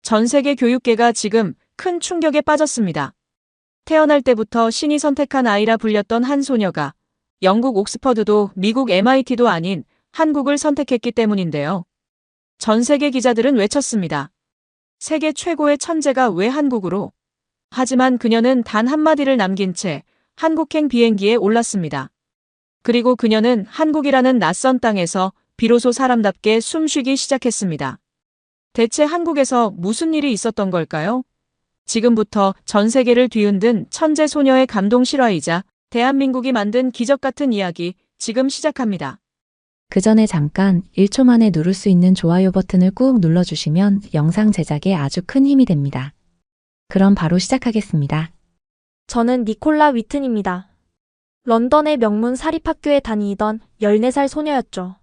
전 세계 교육계가 지금 큰 충격에 빠졌습니다. 태어날 때부터 신이 선택한 아이라 불렸던 한 소녀가 영국 옥스퍼드도 미국 MIT도 아닌 한국을 선택했기 때문인데요. 전 세계 기자들은 외쳤습니다. 세계 최고의 천재가 왜 한국으로? 하지만 그녀는 단 한마디를 남긴 채 한국행 비행기에 올랐습니다. 그리고 그녀는 한국이라는 낯선 땅에서 비로소 사람답게 숨쉬기 시작했습니다. 대체 한국에서 무슨 일이 있었던 걸까요? 지금부터 전 세계를 뒤흔든 천재 소녀의 감동 실화이자 대한민국이 만든 기적 같은 이야기 지금 시작합니다. 그 전에 잠깐 1초 만에 누를 수 있는 좋아요 버튼을 꾹 눌러주시면 영상 제작에 아주 큰 힘이 됩니다. 그럼 바로 시작하겠습니다. 저는 니콜라 위튼입니다. 런던의 명문 사립학교에 다니던 14살 소녀였죠.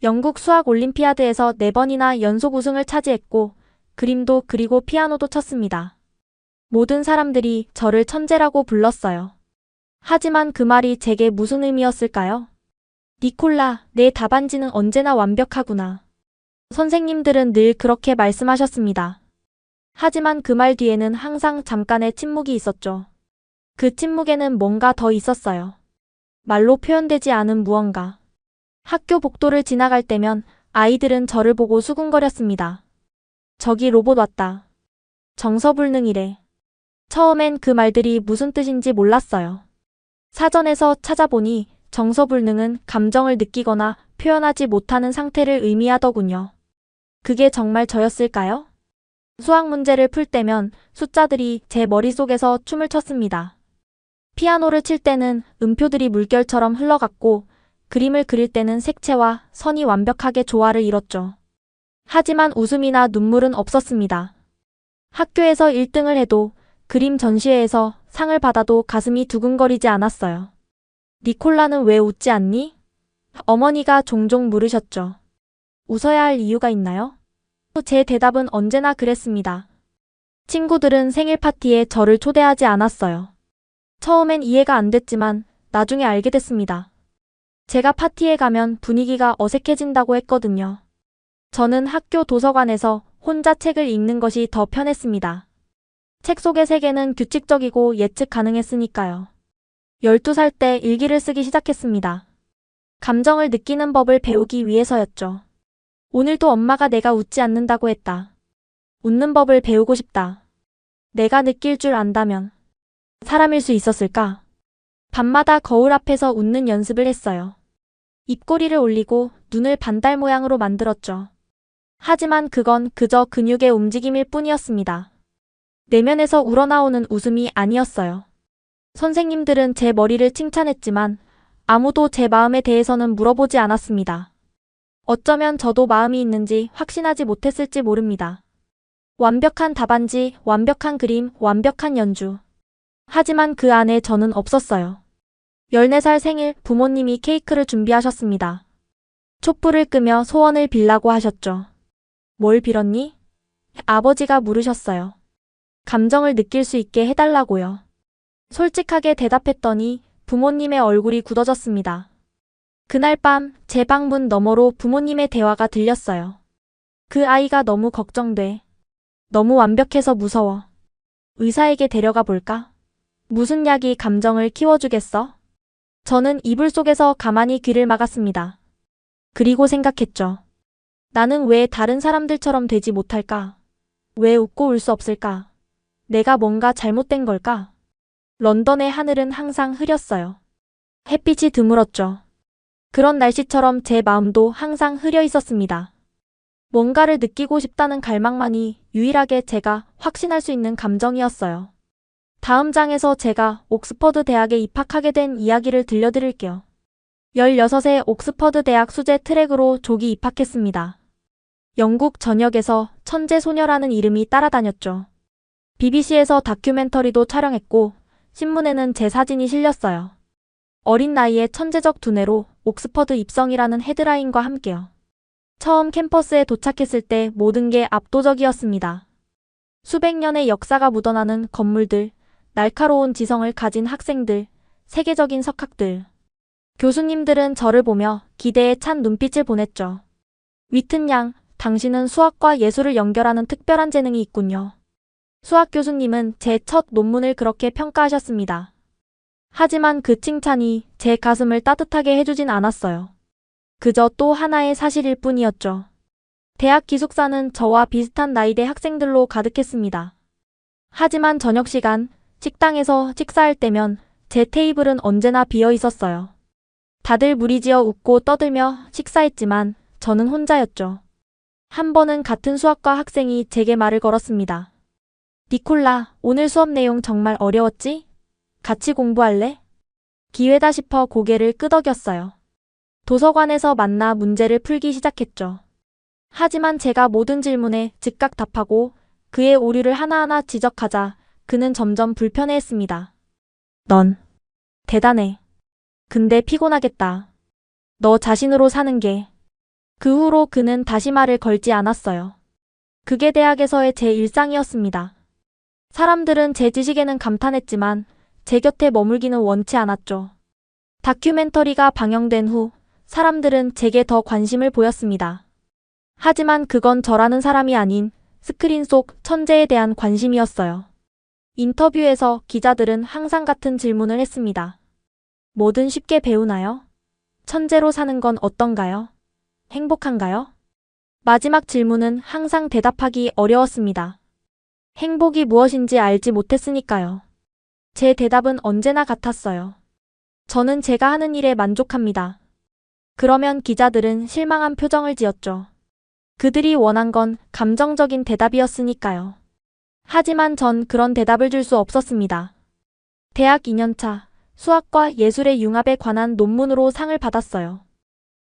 영국 수학 올림피아드에서 4번이나 연속 우승을 차지했고 그림도 그리고 피아노도 쳤습니다. 모든 사람들이 저를 천재라고 불렀어요. 하지만 그 말이 제게 무슨 의미였을까요? 니콜라, 내 답안지는 언제나 완벽하구나. 선생님들은 늘 그렇게 말씀하셨습니다. 하지만 그 말 뒤에는 항상 잠깐의 침묵이 있었죠. 그 침묵에는 뭔가 더 있었어요. 말로 표현되지 않은 무언가. 학교 복도를 지나갈 때면 아이들은 저를 보고 수군거렸습니다. 저기 로봇 왔다. 정서불능이래. 처음엔 그 말들이 무슨 뜻인지 몰랐어요. 사전에서 찾아보니 정서불능은 감정을 느끼거나 표현하지 못하는 상태를 의미하더군요. 그게 정말 저였을까요? 수학 문제를 풀 때면 숫자들이 제 머릿속에서 춤을 췄습니다. 피아노를 칠 때는 음표들이 물결처럼 흘러갔고 그림을 그릴 때는 색채와 선이 완벽하게 조화를 이뤘죠. 하지만 웃음이나 눈물은 없었습니다. 학교에서 1등을 해도 그림 전시회에서 상을 받아도 가슴이 두근거리지 않았어요. 니콜라는 왜 웃지 않니? 어머니가 종종 물으셨죠. 웃어야 할 이유가 있나요? 제 대답은 언제나 그랬습니다. 친구들은 생일 파티에 저를 초대하지 않았어요. 처음엔 이해가 안 됐지만 나중에 알게 됐습니다. 제가 파티에 가면 분위기가 어색해진다고 했거든요. 저는 학교 도서관에서 혼자 책을 읽는 것이 더 편했습니다. 책 속의 세계는 규칙적이고 예측 가능했으니까요. 12살 때 일기를 쓰기 시작했습니다. 감정을 느끼는 법을 배우기 위해서였죠. 오늘도 엄마가 내가 웃지 않는다고 했다. 웃는 법을 배우고 싶다. 내가 느낄 줄 안다면 사람일 수 있었을까? 밤마다 거울 앞에서 웃는 연습을 했어요. 입꼬리를 올리고 눈을 반달 모양으로 만들었죠. 하지만 그건 그저 근육의 움직임일 뿐이었습니다. 내면에서 우러나오는 웃음이 아니었어요. 선생님들은 제 머리를 칭찬했지만 아무도 제 마음에 대해서는 물어보지 않았습니다. 어쩌면 저도 마음이 있는지 확신하지 못했을지 모릅니다. 완벽한 답안지, 완벽한 그림, 완벽한 연주. 하지만 그 안에 저는 없었어요. 14살 생일 부모님이 케이크를 준비하셨습니다. 촛불을 끄며 소원을 빌라고 하셨죠. 뭘 빌었니? 아버지가 물으셨어요. 감정을 느낄 수 있게 해달라고요. 솔직하게 대답했더니 부모님의 얼굴이 굳어졌습니다. 그날 밤 제 방문 너머로 부모님의 대화가 들렸어요. 그 아이가 너무 걱정돼. 너무 완벽해서 무서워. 의사에게 데려가 볼까? 무슨 약이 감정을 키워주겠어? 저는 이불 속에서 가만히 귀를 막았습니다. 그리고 생각했죠. 나는 왜 다른 사람들처럼 되지 못할까? 왜 웃고 울 수 없을까? 내가 뭔가 잘못된 걸까? 런던의 하늘은 항상 흐렸어요. 햇빛이 드물었죠. 그런 날씨처럼 제 마음도 항상 흐려 있었습니다. 뭔가를 느끼고 싶다는 갈망만이 유일하게 제가 확신할 수 있는 감정이었어요. 다음 장에서 제가 옥스퍼드 대학에 입학하게 된 이야기를 들려드릴게요. 16세 옥스퍼드 대학 수제 트랙으로 조기 입학했습니다. 영국 전역에서 천재 소녀라는 이름이 따라다녔죠. BBC에서 다큐멘터리도 촬영했고 신문에는 제 사진이 실렸어요. 어린 나이에 천재적 두뇌로 옥스퍼드 입성이라는 헤드라인과 함께요. 처음 캠퍼스에 도착했을 때 모든 게 압도적이었습니다. 수백 년의 역사가 묻어나는 건물들, 날카로운 지성을 가진 학생들, 세계적인 석학들. 교수님들은 저를 보며 기대에 찬 눈빛을 보냈죠. 위튼 양, 당신은 수학과 예술을 연결하는 특별한 재능이 있군요. 수학 교수님은 제 첫 논문을 그렇게 평가하셨습니다. 하지만 그 칭찬이 제 가슴을 따뜻하게 해주진 않았어요. 그저 또 하나의 사실일 뿐이었죠. 대학 기숙사는 저와 비슷한 나이대 학생들로 가득했습니다. 하지만 저녁 시간, 식당에서 식사할 때면 제 테이블은 언제나 비어 있었어요. 다들 무리지어 웃고 떠들며 식사했지만 저는 혼자였죠. 한 번은 같은 수학과 학생이 제게 말을 걸었습니다. 니콜라, 오늘 수업 내용 정말 어려웠지? 같이 공부할래? 기회다 싶어 고개를 끄덕였어요. 도서관에서 만나 문제를 풀기 시작했죠. 하지만 제가 모든 질문에 즉각 답하고 그의 오류를 하나하나 지적하자 그는 점점 불편해했습니다. 넌 대단해. 근데 피곤하겠다. 너 자신으로 사는 게. 그 후로 그는 다시 말을 걸지 않았어요. 그게 대학에서의 제 일상이었습니다. 사람들은 제 지식에는 감탄했지만 제 곁에 머물기는 원치 않았죠. 다큐멘터리가 방영된 후 사람들은 제게 더 관심을 보였습니다. 하지만 그건 저라는 사람이 아닌 스크린 속 천재에 대한 관심이었어요. 인터뷰에서 기자들은 항상 같은 질문을 했습니다. 뭐든 쉽게 배우나요? 천재로 사는 건 어떤가요? 행복한가요? 마지막 질문은 항상 대답하기 어려웠습니다. 행복이 무엇인지 알지 못했으니까요. 제 대답은 언제나 같았어요. 저는 제가 하는 일에 만족합니다. 그러면 기자들은 실망한 표정을 지었죠. 그들이 원한 건 감정적인 대답이었으니까요. 하지만 전 그런 대답을 줄 수 없었습니다. 대학 2년차 수학과 예술의 융합에 관한 논문으로 상을 받았어요.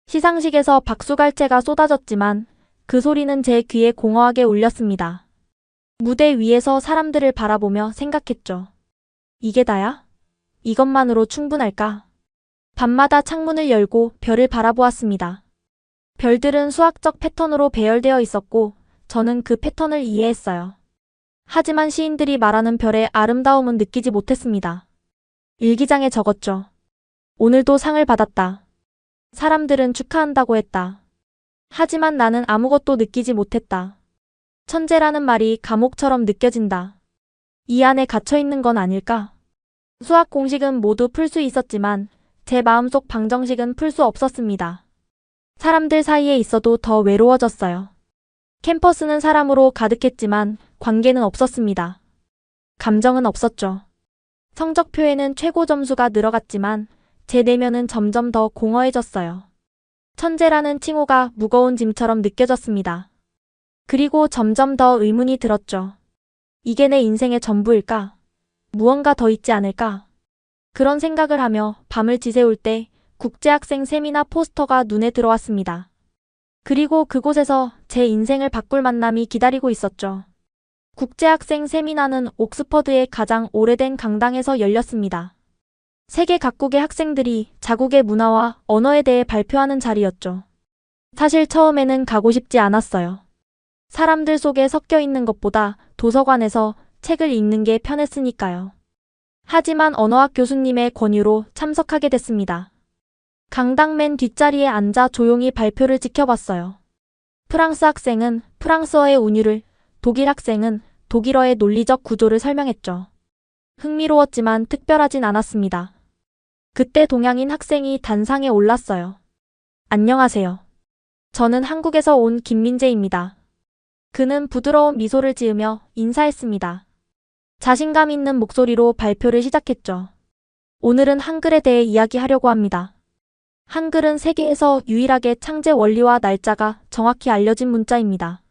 시상식에서 박수갈채가 쏟아졌지만 그 소리는 제 귀에 공허하게 울렸습니다. 무대 위에서 사람들을 바라보며 생각했죠. 이게 다야? 이것만으로 충분할까? 밤마다 창문을 열고 별을 바라보았습니다. 별들은 수학적 패턴으로 배열되어 있었고 저는 그 패턴을 이해했어요. 하지만 시인들이 말하는 별의 아름다움은 느끼지 못했습니다. 일기장에 적었죠. 오늘도 상을 받았다. 사람들은 축하한다고 했다. 하지만 나는 아무것도 느끼지 못했다. 천재라는 말이 감옥처럼 느껴진다. 이 안에 갇혀있는 건 아닐까? 수학 공식은 모두 풀 수 있었지만 제 마음속 방정식은 풀 수 없었습니다. 사람들 사이에 있어도 더 외로워졌어요. 캠퍼스는 사람으로 가득했지만 관계는 없었습니다. 감정은 없었죠. 성적표에는 최고 점수가 늘어갔지만 제 내면은 점점 더 공허해졌어요. 천재라는 칭호가 무거운 짐처럼 느껴졌습니다. 그리고 점점 더 의문이 들었죠. 이게 내 인생의 전부일까? 무언가 더 있지 않을까? 그런 생각을 하며 밤을 지새울 때 국제학생 세미나 포스터가 눈에 들어왔습니다. 그리고 그곳에서 제 인생을 바꿀 만남이 기다리고 있었죠. 국제학생 세미나는 옥스퍼드의 가장 오래된 강당에서 열렸습니다. 세계 각국의 학생들이 자국의 문화와 언어에 대해 발표하는 자리였죠. 사실 처음에는 가고 싶지 않았어요. 사람들 속에 섞여 있는 것보다 도서관에서 책을 읽는 게 편했으니까요. 하지만 언어학 교수님의 권유로 참석하게 됐습니다. 강당 맨 뒷자리에 앉아 조용히 발표를 지켜봤어요. 프랑스 학생은 프랑스어의 운율을, 독일 학생은 독일어의 논리적 구조를 설명했죠. 흥미로웠지만 특별하진 않았습니다. 그때 동양인 학생이 단상에 올랐어요. 안녕하세요. 저는 한국에서 온 김민재입니다. 그는 부드러운 미소를 지으며 인사했습니다. 자신감 있는 목소리로 발표를 시작했죠. 오늘은 한글에 대해 이야기하려고 합니다. 한글은 세계에서 유일하게 창제 원리와 날짜가 정확히 알려진 문자입니다.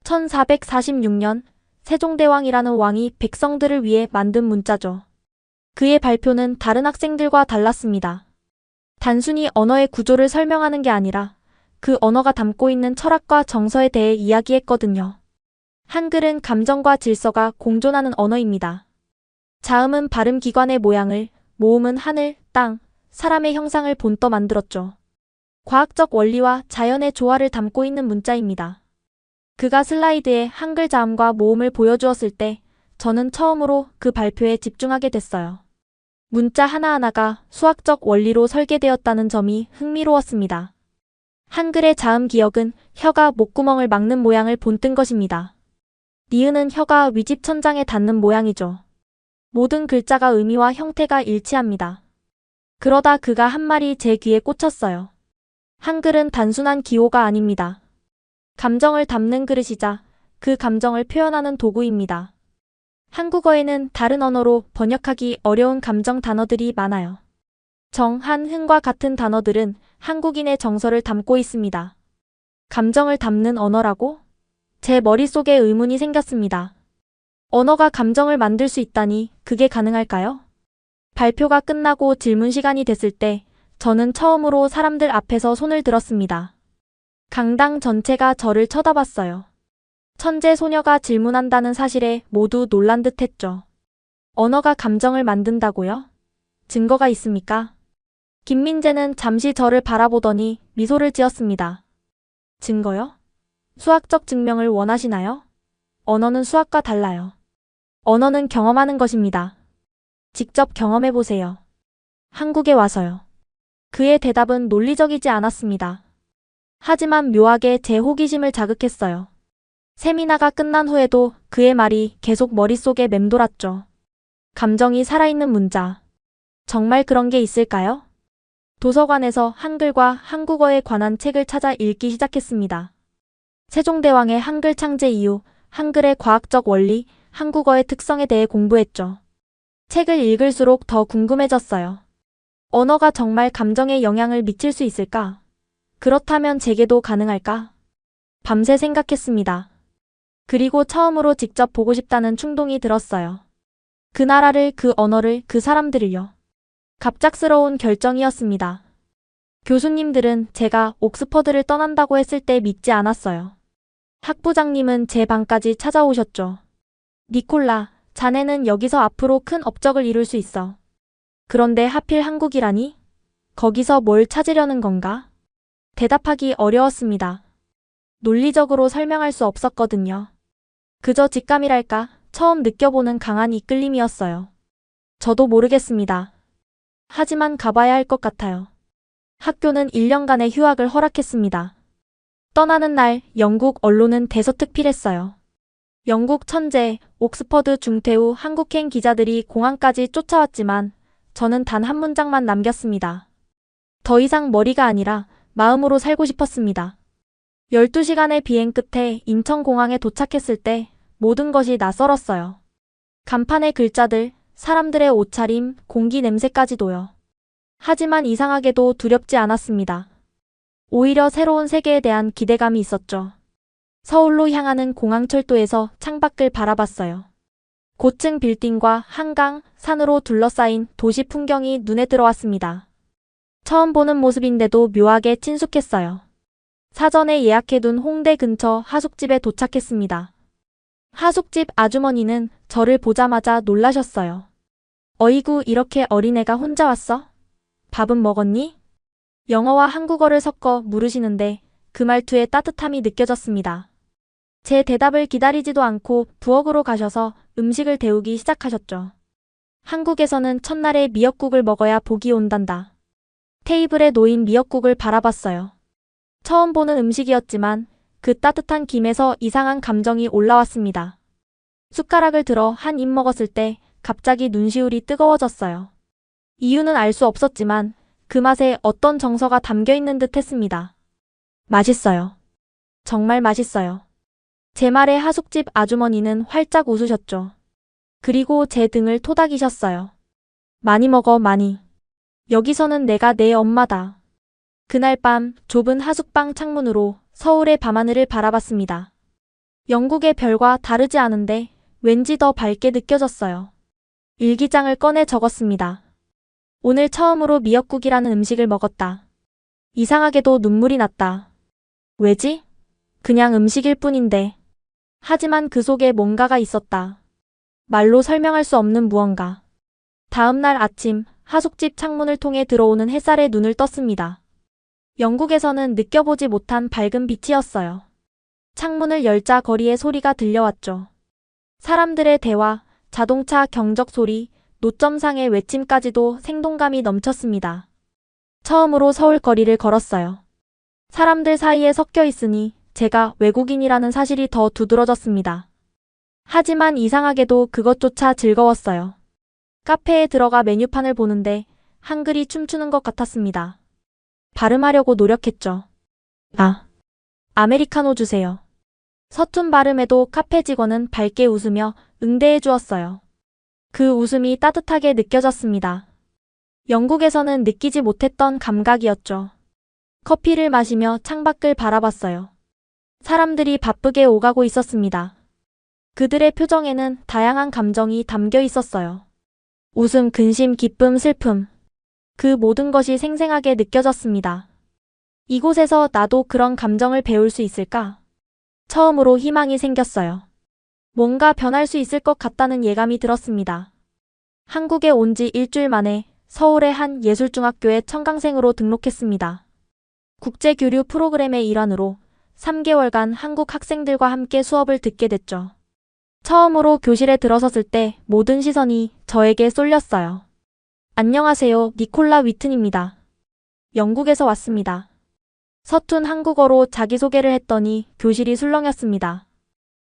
1446년 세종대왕이라는 왕이 백성들을 위해 만든 문자죠. 그의 발표는 다른 학생들과 달랐습니다. 단순히 언어의 구조를 설명하는 게 아니라 그 언어가 담고 있는 철학과 정서에 대해 이야기했거든요. 한글은 감정과 질서가 공존하는 언어입니다. 자음은 발음 기관의 모양을, 모음은 하늘, 땅, 사람의 형상을 본떠 만들었죠. 과학적 원리와 자연의 조화를 담고 있는 문자입니다. 그가 슬라이드에 한글 자음과 모음을 보여주었을 때 저는 처음으로 그 발표에 집중하게 됐어요. 문자 하나하나가 수학적 원리로 설계되었다는 점이 흥미로웠습니다. 한글의 자음 기역은 혀가 목구멍을 막는 모양을 본뜬 것입니다. 니은은 혀가 위집천장에 닿는 모양이죠. 모든 글자가 의미와 형태가 일치합니다. 그러다 그가 한 말이 제 귀에 꽂혔어요. 한글은 단순한 기호가 아닙니다. 감정을 담는 그릇이자 그 감정을 표현하는 도구입니다. 한국어에는 다른 언어로 번역하기 어려운 감정 단어들이 많아요. 정, 한, 흥과 같은 단어들은 한국인의 정서를 담고 있습니다. 감정을 담는 언어라고? 제 머릿속에 의문이 생겼습니다. 언어가 감정을 만들 수 있다니 그게 가능할까요? 발표가 끝나고 질문 시간이 됐을 때 저는 처음으로 사람들 앞에서 손을 들었습니다. 강당 전체가 저를 쳐다봤어요. 천재 소녀가 질문한다는 사실에 모두 놀란 듯 했죠. 언어가 감정을 만든다고요? 증거가 있습니까? 김민재는 잠시 저를 바라보더니 미소를 지었습니다. 증거요? 수학적 증명을 원하시나요? 언어는 수학과 달라요. 언어는 경험하는 것입니다. 직접 경험해보세요. 한국에 와서요. 그의 대답은 논리적이지 않았습니다. 하지만 묘하게 제 호기심을 자극했어요. 세미나가 끝난 후에도 그의 말이 계속 머릿속에 맴돌았죠. 감정이 살아있는 문자. 정말 그런 게 있을까요? 도서관에서 한글과 한국어에 관한 책을 찾아 읽기 시작했습니다. 세종대왕의 한글 창제 이유, 한글의 과학적 원리, 한국어의 특성에 대해 공부했죠. 책을 읽을수록 더 궁금해졌어요. 언어가 정말 감정에 영향을 미칠 수 있을까? 그렇다면 제게도 가능할까? 밤새 생각했습니다. 그리고 처음으로 직접 보고 싶다는 충동이 들었어요. 그 나라를, 그 언어를, 그 사람들을요. 갑작스러운 결정이었습니다. 교수님들은 제가 옥스퍼드를 떠난다고 했을 때 믿지 않았어요. 학부장님은 제 방까지 찾아오셨죠. 니콜라, 자네는 여기서 앞으로 큰 업적을 이룰 수 있어. 그런데 하필 한국이라니? 거기서 뭘 찾으려는 건가? 대답하기 어려웠습니다. 논리적으로 설명할 수 없었거든요. 그저 직감이랄까, 처음 느껴보는 강한 이끌림이었어요. 저도 모르겠습니다. 하지만 가봐야 할 것 같아요. 학교는 1년간의 휴학을 허락했습니다. 떠나는 날 영국 언론은 대서특필했어요. 영국 천재, 옥스퍼드 중퇴 후 한국행 기자들이 공항까지 쫓아왔지만 저는 단 한 문장만 남겼습니다. 더 이상 머리가 아니라 마음으로 살고 싶었습니다. 12시간의 비행 끝에 인천공항에 도착했을 때 모든 것이 낯설었어요. 간판의 글자들, 사람들의 옷차림, 공기 냄새까지도요. 하지만 이상하게도 두렵지 않았습니다. 오히려 새로운 세계에 대한 기대감이 있었죠. 서울로 향하는 공항철도에서 창밖을 바라봤어요. 고층 빌딩과 한강, 산으로 둘러싸인 도시 풍경이 눈에 들어왔습니다. 처음 보는 모습인데도 묘하게 친숙했어요. 사전에 예약해둔 홍대 근처 하숙집에 도착했습니다. 하숙집 아주머니는 저를 보자마자 놀라셨어요. 어이구, 이렇게 어린애가 혼자 왔어? 밥은 먹었니? 영어와 한국어를 섞어 물으시는데 그 말투에 따뜻함이 느껴졌습니다. 제 대답을 기다리지도 않고 부엌으로 가셔서 음식을 데우기 시작하셨죠. 한국에서는 첫날에 미역국을 먹어야 복이 온단다. 테이블에 놓인 미역국을 바라봤어요. 처음 보는 음식이었지만 그 따뜻한 김에서 이상한 감정이 올라왔습니다. 숟가락을 들어 한 입 먹었을 때 갑자기 눈시울이 뜨거워졌어요. 이유는 알 수 없었지만 그 맛에 어떤 정서가 담겨 있는 듯 했습니다. 맛있어요. 정말 맛있어요. 제 말에 하숙집 아주머니는 활짝 웃으셨죠. 그리고 제 등을 토닥이셨어요. 많이 먹어, 많이. 여기서는 내가 내 엄마다. 그날 밤 좁은 하숙방 창문으로 서울의 밤하늘을 바라봤습니다. 영국의 별과 다르지 않은데 왠지 더 밝게 느껴졌어요. 일기장을 꺼내 적었습니다. 오늘 처음으로 미역국이라는 음식을 먹었다. 이상하게도 눈물이 났다. 왜지? 그냥 음식일 뿐인데. 하지만 그 속에 뭔가가 있었다. 말로 설명할 수 없는 무언가. 다음 날 아침 하숙집 창문을 통해 들어오는 햇살에 눈을 떴습니다. 영국에서는 느껴보지 못한 밝은 빛이었어요. 창문을 열자 거리의 소리가 들려왔죠. 사람들의 대화, 자동차 경적 소리, 노점상의 외침까지도 생동감이 넘쳤습니다. 처음으로 서울 거리를 걸었어요. 사람들 사이에 섞여 있으니 제가 외국인이라는 사실이 더 두드러졌습니다. 하지만 이상하게도 그것조차 즐거웠어요. 카페에 들어가 메뉴판을 보는데 한글이 춤추는 것 같았습니다. 발음하려고 노력했죠. 아메리카노 주세요. 서툰 발음에도 카페 직원은 밝게 웃으며 응대해 주었어요. 그 웃음이 따뜻하게 느껴졌습니다. 영국에서는 느끼지 못했던 감각이었죠. 커피를 마시며 창밖을 바라봤어요. 사람들이 바쁘게 오가고 있었습니다. 그들의 표정에는 다양한 감정이 담겨 있었어요. 웃음, 근심, 기쁨, 슬픔. 그 모든 것이 생생하게 느껴졌습니다. 이곳에서 나도 그런 감정을 배울 수 있을까? 처음으로 희망이 생겼어요. 뭔가 변할 수 있을 것 같다는 예감이 들었습니다. 한국에 온 지 일주일 만에 서울의 한 예술중학교에 청강생으로 등록했습니다. 국제교류 프로그램의 일환으로 3개월간 한국 학생들과 함께 수업을 듣게 됐죠. 처음으로 교실에 들어섰을 때 모든 시선이 저에게 쏠렸어요. 안녕하세요, 니콜라 위튼입니다. 영국에서 왔습니다. 서툰 한국어로 자기소개를 했더니 교실이 술렁였습니다.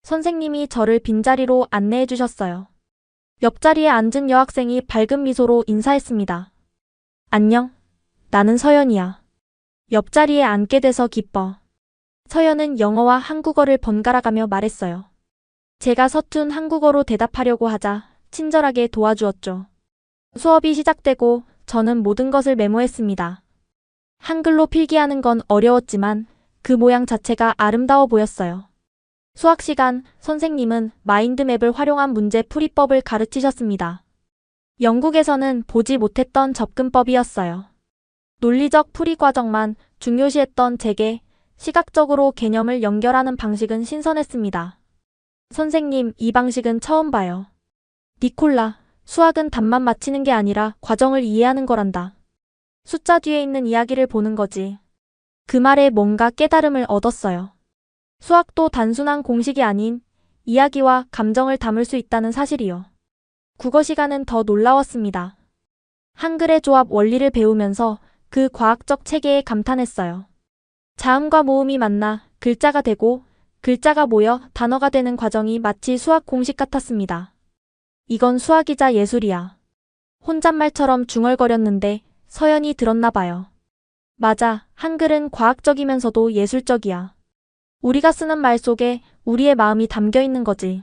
선생님이 저를 빈자리로 안내해 주셨어요. 옆자리에 앉은 여학생이 밝은 미소로 인사했습니다. 안녕, 나는 서연이야. 옆자리에 앉게 돼서 기뻐. 서연은 영어와 한국어를 번갈아가며 말했어요. 제가 서툰 한국어로 대답하려고 하자 친절하게 도와주었죠. 수업이 시작되고 저는 모든 것을 메모했습니다. 한글로 필기하는 건 어려웠지만 그 모양 자체가 아름다워 보였어요. 수학 시간, 선생님은 마인드맵을 활용한 문제 풀이법을 가르치셨습니다. 영국에서는 보지 못했던 접근법이었어요. 논리적 풀이 과정만 중요시했던 제게 시각적으로 개념을 연결하는 방식은 신선했습니다. 선생님, 이 방식은 처음 봐요. 니콜라, 수학은 답만 맞히는 게 아니라 과정을 이해하는 거란다. 숫자 뒤에 있는 이야기를 보는 거지. 그 말에 뭔가 깨달음을 얻었어요. 수학도 단순한 공식이 아닌 이야기와 감정을 담을 수 있다는 사실이요. 국어 시간은 더 놀라웠습니다. 한글의 조합 원리를 배우면서 그 과학적 체계에 감탄했어요. 자음과 모음이 만나 글자가 되고 글자가 모여 단어가 되는 과정이 마치 수학 공식 같았습니다. 이건 수학이자 예술이야. 혼잣말처럼 중얼거렸는데 서연이 들었나 봐요. 맞아, 한글은 과학적이면서도 예술적이야. 우리가 쓰는 말 속에 우리의 마음이 담겨 있는 거지.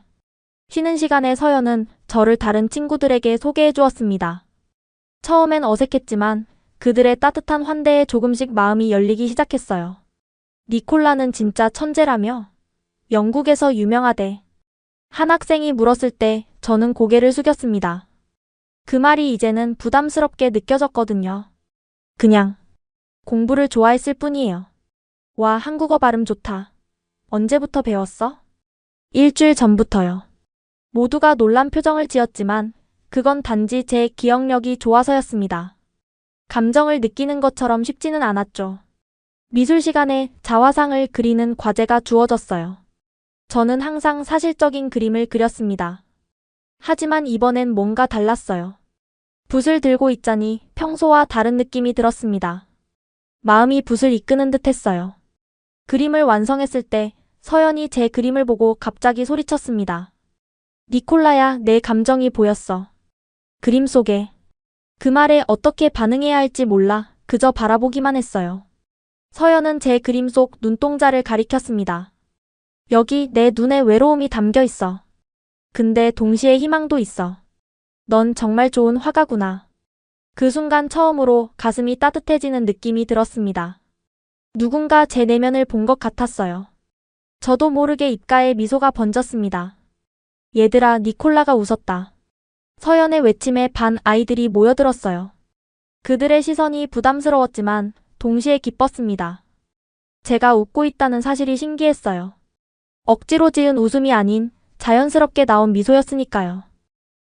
쉬는 시간에 서연은 저를 다른 친구들에게 소개해 주었습니다. 처음엔 어색했지만 그들의 따뜻한 환대에 조금씩 마음이 열리기 시작했어요. 니콜라는 진짜 천재라며? 영국에서 유명하대. 한 학생이 물었을 때 저는 고개를 숙였습니다. 그 말이 이제는 부담스럽게 느껴졌거든요. 그냥 공부를 좋아했을 뿐이에요. 와, 한국어 발음 좋다. 언제부터 배웠어? 일주일 전부터요. 모두가 놀란 표정을 지었지만 그건 단지 제 기억력이 좋아서였습니다. 감정을 느끼는 것처럼 쉽지는 않았죠. 미술 시간에 자화상을 그리는 과제가 주어졌어요. 저는 항상 사실적인 그림을 그렸습니다. 하지만 이번엔 뭔가 달랐어요. 붓을 들고 있자니 평소와 다른 느낌이 들었습니다. 마음이 붓을 이끄는 듯 했어요. 그림을 완성했을 때 서연이 제 그림을 보고 갑자기 소리쳤습니다. 니콜라야, 내 감정이 보였어. 그림 속에. 그 말에 어떻게 반응해야 할지 몰라 그저 바라보기만 했어요. 서연은 제 그림 속 눈동자를 가리켰습니다. 여기 내 눈에 외로움이 담겨 있어. 근데 동시에 희망도 있어. 넌 정말 좋은 화가구나. 그 순간 처음으로 가슴이 따뜻해지는 느낌이 들었습니다. 누군가 제 내면을 본 것 같았어요. 저도 모르게 입가에 미소가 번졌습니다. 얘들아, 니콜라가 웃었다. 서연의 외침에 반 아이들이 모여들었어요. 그들의 시선이 부담스러웠지만 동시에 기뻤습니다. 제가 웃고 있다는 사실이 신기했어요. 억지로 지은 웃음이 아닌 자연스럽게 나온 미소였으니까요.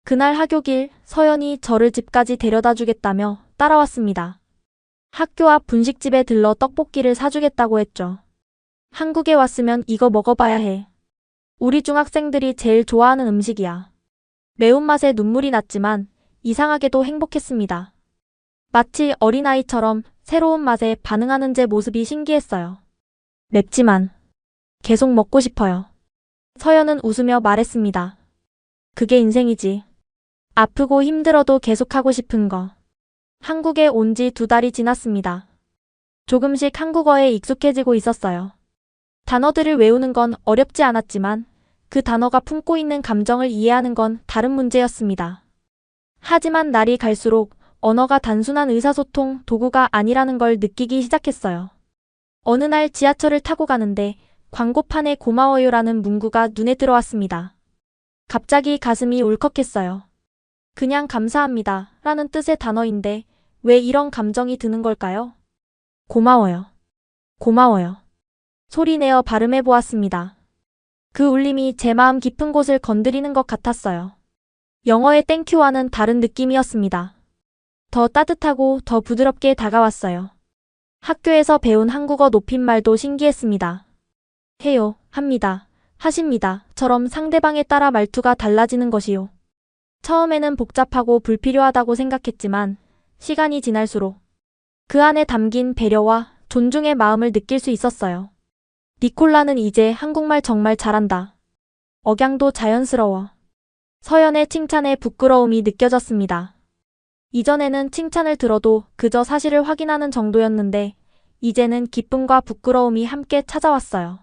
그날 하교길 서연이 저를 집까지 데려다 주겠다며 따라왔습니다. 학교 앞 분식집에 들러 떡볶이를 사주겠다고 했죠. 한국에 왔으면 이거 먹어봐야 해. 우리 중학생들이 제일 좋아하는 음식이야. 매운맛에 눈물이 났지만 이상하게도 행복했습니다. 마치 어린아이처럼 새로운 맛에 반응하는 제 모습이 신기했어요. 맵지만 계속 먹고 싶어요. 서연은 웃으며 말했습니다. 그게 인생이지. 아프고 힘들어도 계속하고 싶은 거. 한국에 온 지 2달이 지났습니다. 조금씩 한국어에 익숙해지고 있었어요. 단어들을 외우는 건 어렵지 않았지만 그 단어가 품고 있는 감정을 이해하는 건 다른 문제였습니다. 하지만 날이 갈수록 언어가 단순한 의사소통 도구가 아니라는 걸 느끼기 시작했어요. 어느 날 지하철을 타고 가는데 광고판에 고마워요라는 문구가 눈에 들어왔습니다. 갑자기 가슴이 울컥했어요. 그냥 감사합니다 라는 뜻의 단어인데 왜 이런 감정이 드는 걸까요? 고마워요. 고마워요. 소리내어 발음해 보았습니다. 그 울림이 제 마음 깊은 곳을 건드리는 것 같았어요. 영어의 땡큐와는 다른 느낌이었습니다. 더 따뜻하고 더 부드럽게 다가왔어요. 학교에서 배운 한국어 높임말도 신기했습니다. 해요, 합니다, 하십니다 처럼 상대방에 따라 말투가 달라지는 것이요. 처음에는 복잡하고 불필요하다고 생각했지만 시간이 지날수록 그 안에 담긴 배려와 존중의 마음을 느낄 수 있었어요. 니콜라는 이제 한국말 정말 잘한다. 억양도 자연스러워. 서연의 칭찬에 부끄러움이 느껴졌습니다. 이전에는 칭찬을 들어도 그저 사실을 확인하는 정도였는데 이제는 기쁨과 부끄러움이 함께 찾아왔어요.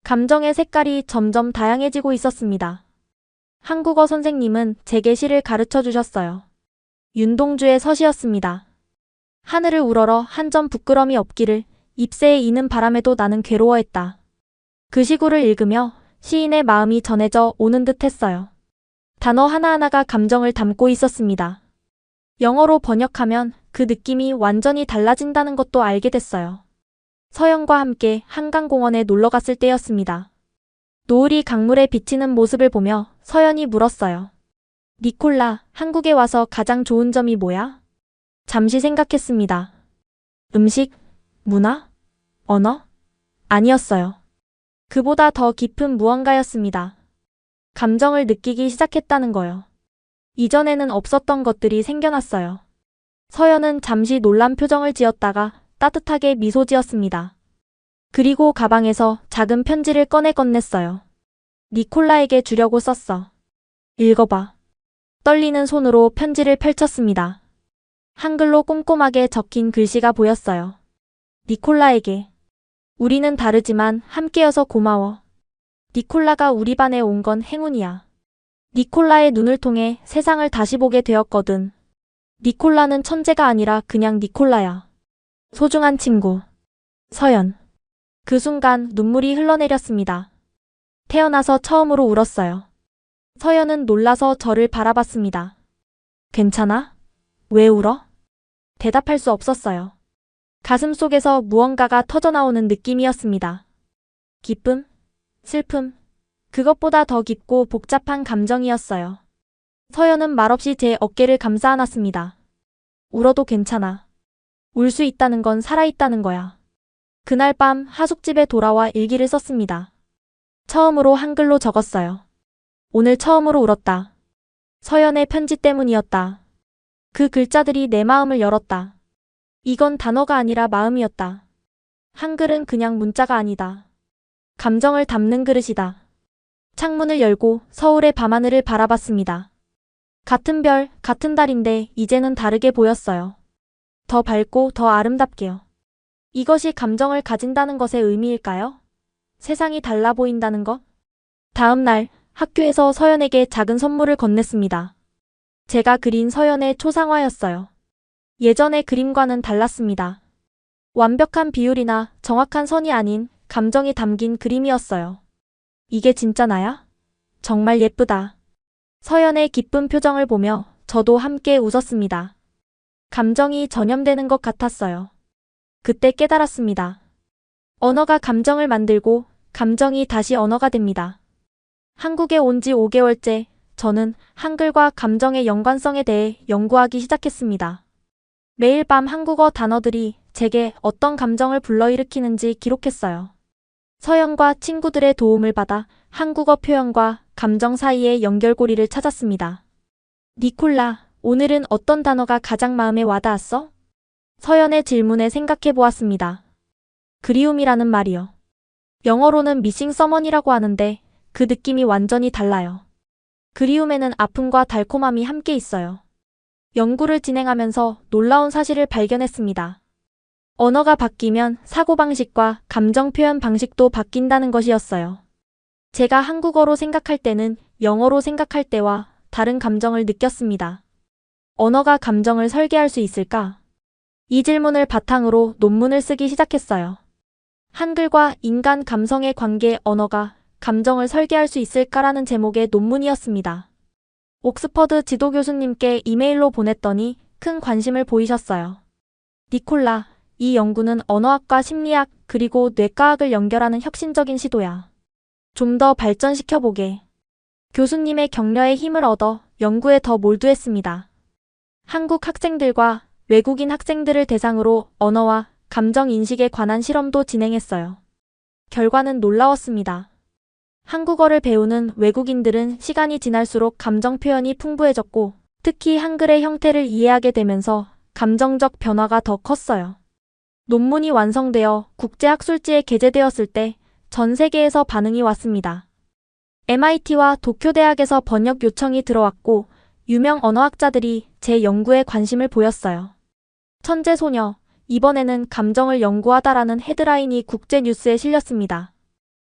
감정의 색깔이 점점 다양해지고 있었습니다. 한국어 선생님은 제게 시를 가르쳐 주셨어요. 윤동주의 서시였습니다. 하늘을 우러러 한 점 부끄럼이 없기를 잎새에 이는 바람에도 나는 괴로워했다. 그 시구를 읽으며 시인의 마음이 전해져 오는 듯 했어요. 단어 하나하나가 감정을 담고 있었습니다. 영어로 번역하면 그 느낌이 완전히 달라진다는 것도 알게 됐어요. 서연과 함께 한강공원에 놀러 갔을 때였습니다. 노을이 강물에 비치는 모습을 보며 서연이 물었어요. 니콜라, 한국에 와서 가장 좋은 점이 뭐야? 잠시 생각했습니다. 음식? 문화? 언어? 아니었어요. 그보다 더 깊은 무언가였습니다. 감정을 느끼기 시작했다는 거요. 이전에는 없었던 것들이 생겨났어요. 서연은 잠시 놀란 표정을 지었다가 따뜻하게 미소 지었습니다. 그리고 가방에서 작은 편지를 꺼내 건넸어요. 니콜라에게 주려고 썼어. 읽어봐. 떨리는 손으로 편지를 펼쳤습니다. 한글로 꼼꼼하게 적힌 글씨가 보였어요. 니콜라에게. 우리는 다르지만 함께여서 고마워. 니콜라가 우리 반에 온 건 행운이야. 니콜라의 눈을 통해 세상을 다시 보게 되었거든. 니콜라는 천재가 아니라 그냥 니콜라야. 소중한 친구. 서연. 그 순간 눈물이 흘러내렸습니다. 태어나서 처음으로 울었어요. 서연은 놀라서 저를 바라봤습니다. 괜찮아? 왜 울어? 대답할 수 없었어요. 가슴 속에서 무언가가 터져나오는 느낌이었습니다. 기쁨? 슬픔? 그것보다 더 깊고 복잡한 감정이었어요. 서연은 말없이 제 어깨를 감싸 안았습니다. 울어도 괜찮아. 울 수 있다는 건 살아있다는 거야. 그날 밤 하숙집에 돌아와 일기를 썼습니다. 처음으로 한글로 적었어요. 오늘 처음으로 울었다. 서연의 편지 때문이었다. 그 글자들이 내 마음을 열었다. 이건 단어가 아니라 마음이었다. 한글은 그냥 문자가 아니다. 감정을 담는 그릇이다. 창문을 열고 서울의 밤하늘을 바라봤습니다. 같은 별, 같은 달인데 이제는 다르게 보였어요. 더 밝고 더 아름답게요. 이것이 감정을 가진다는 것의 의미일까요? 세상이 달라 보인다는 것? 다음 날 학교에서 서연에게 작은 선물을 건넸습니다. 제가 그린 서연의 초상화였어요. 예전의 그림과는 달랐습니다. 완벽한 비율이나 정확한 선이 아닌 감정이 담긴 그림이었어요. 이게 진짜 나야? 정말 예쁘다. 서연의 기쁜 표정을 보며 저도 함께 웃었습니다. 감정이 전염되는 것 같았어요. 그때 깨달았습니다. 언어가 감정을 만들고 감정이 다시 언어가 됩니다. 한국에 온 지 5개월째 저는 한글과 감정의 연관성에 대해 연구하기 시작했습니다. 매일 밤 한국어 단어들이 제게 어떤 감정을 불러일으키는지 기록했어요. 서연과 친구들의 도움을 받아 한국어 표현과 감정 사이의 연결고리를 찾았습니다. 니콜라, 오늘은 어떤 단어가 가장 마음에 와닿았어? 서연의 질문에 생각해 보았습니다. 그리움이라는 말이요. 영어로는 missing someone이라고 하는데 그 느낌이 완전히 달라요. 그리움에는 아픔과 달콤함이 함께 있어요. 연구를 진행하면서 놀라운 사실을 발견했습니다. 언어가 바뀌면 사고방식과 감정 표현 방식도 바뀐다는 것이었어요. 제가 한국어로 생각할 때는 영어로 생각할 때와 다른 감정을 느꼈습니다. 언어가 감정을 설계할 수 있을까? 이 질문을 바탕으로 논문을 쓰기 시작했어요. 한글과 인간 감성의 관계 언어가 감정을 설계할 수 있을까라는 제목의 논문이었습니다. 옥스퍼드 지도 교수님께 이메일로 보냈더니 큰 관심을 보이셨어요. 니콜라, 이 연구는 언어학과 심리학 그리고 뇌과학을 연결하는 혁신적인 시도야. 좀 더 발전시켜보게. 교수님의 격려에 힘을 얻어 연구에 더 몰두했습니다. 한국 학생들과 외국인 학생들을 대상으로 언어와 감정 인식에 관한 실험도 진행했어요. 결과는 놀라웠습니다. 한국어를 배우는 외국인들은 시간이 지날수록 감정 표현이 풍부해졌고 특히 한글의 형태를 이해하게 되면서 감정적 변화가 더 컸어요. 논문이 완성되어 국제학술지에 게재되었을 때 전 세계에서 반응이 왔습니다. MIT와 도쿄대학에서 번역 요청이 들어왔고 유명 언어학자들이 제 연구에 관심을 보였어요. 천재소녀, 이번에는 감정을 연구하다라는 헤드라인이 국제뉴스에 실렸습니다.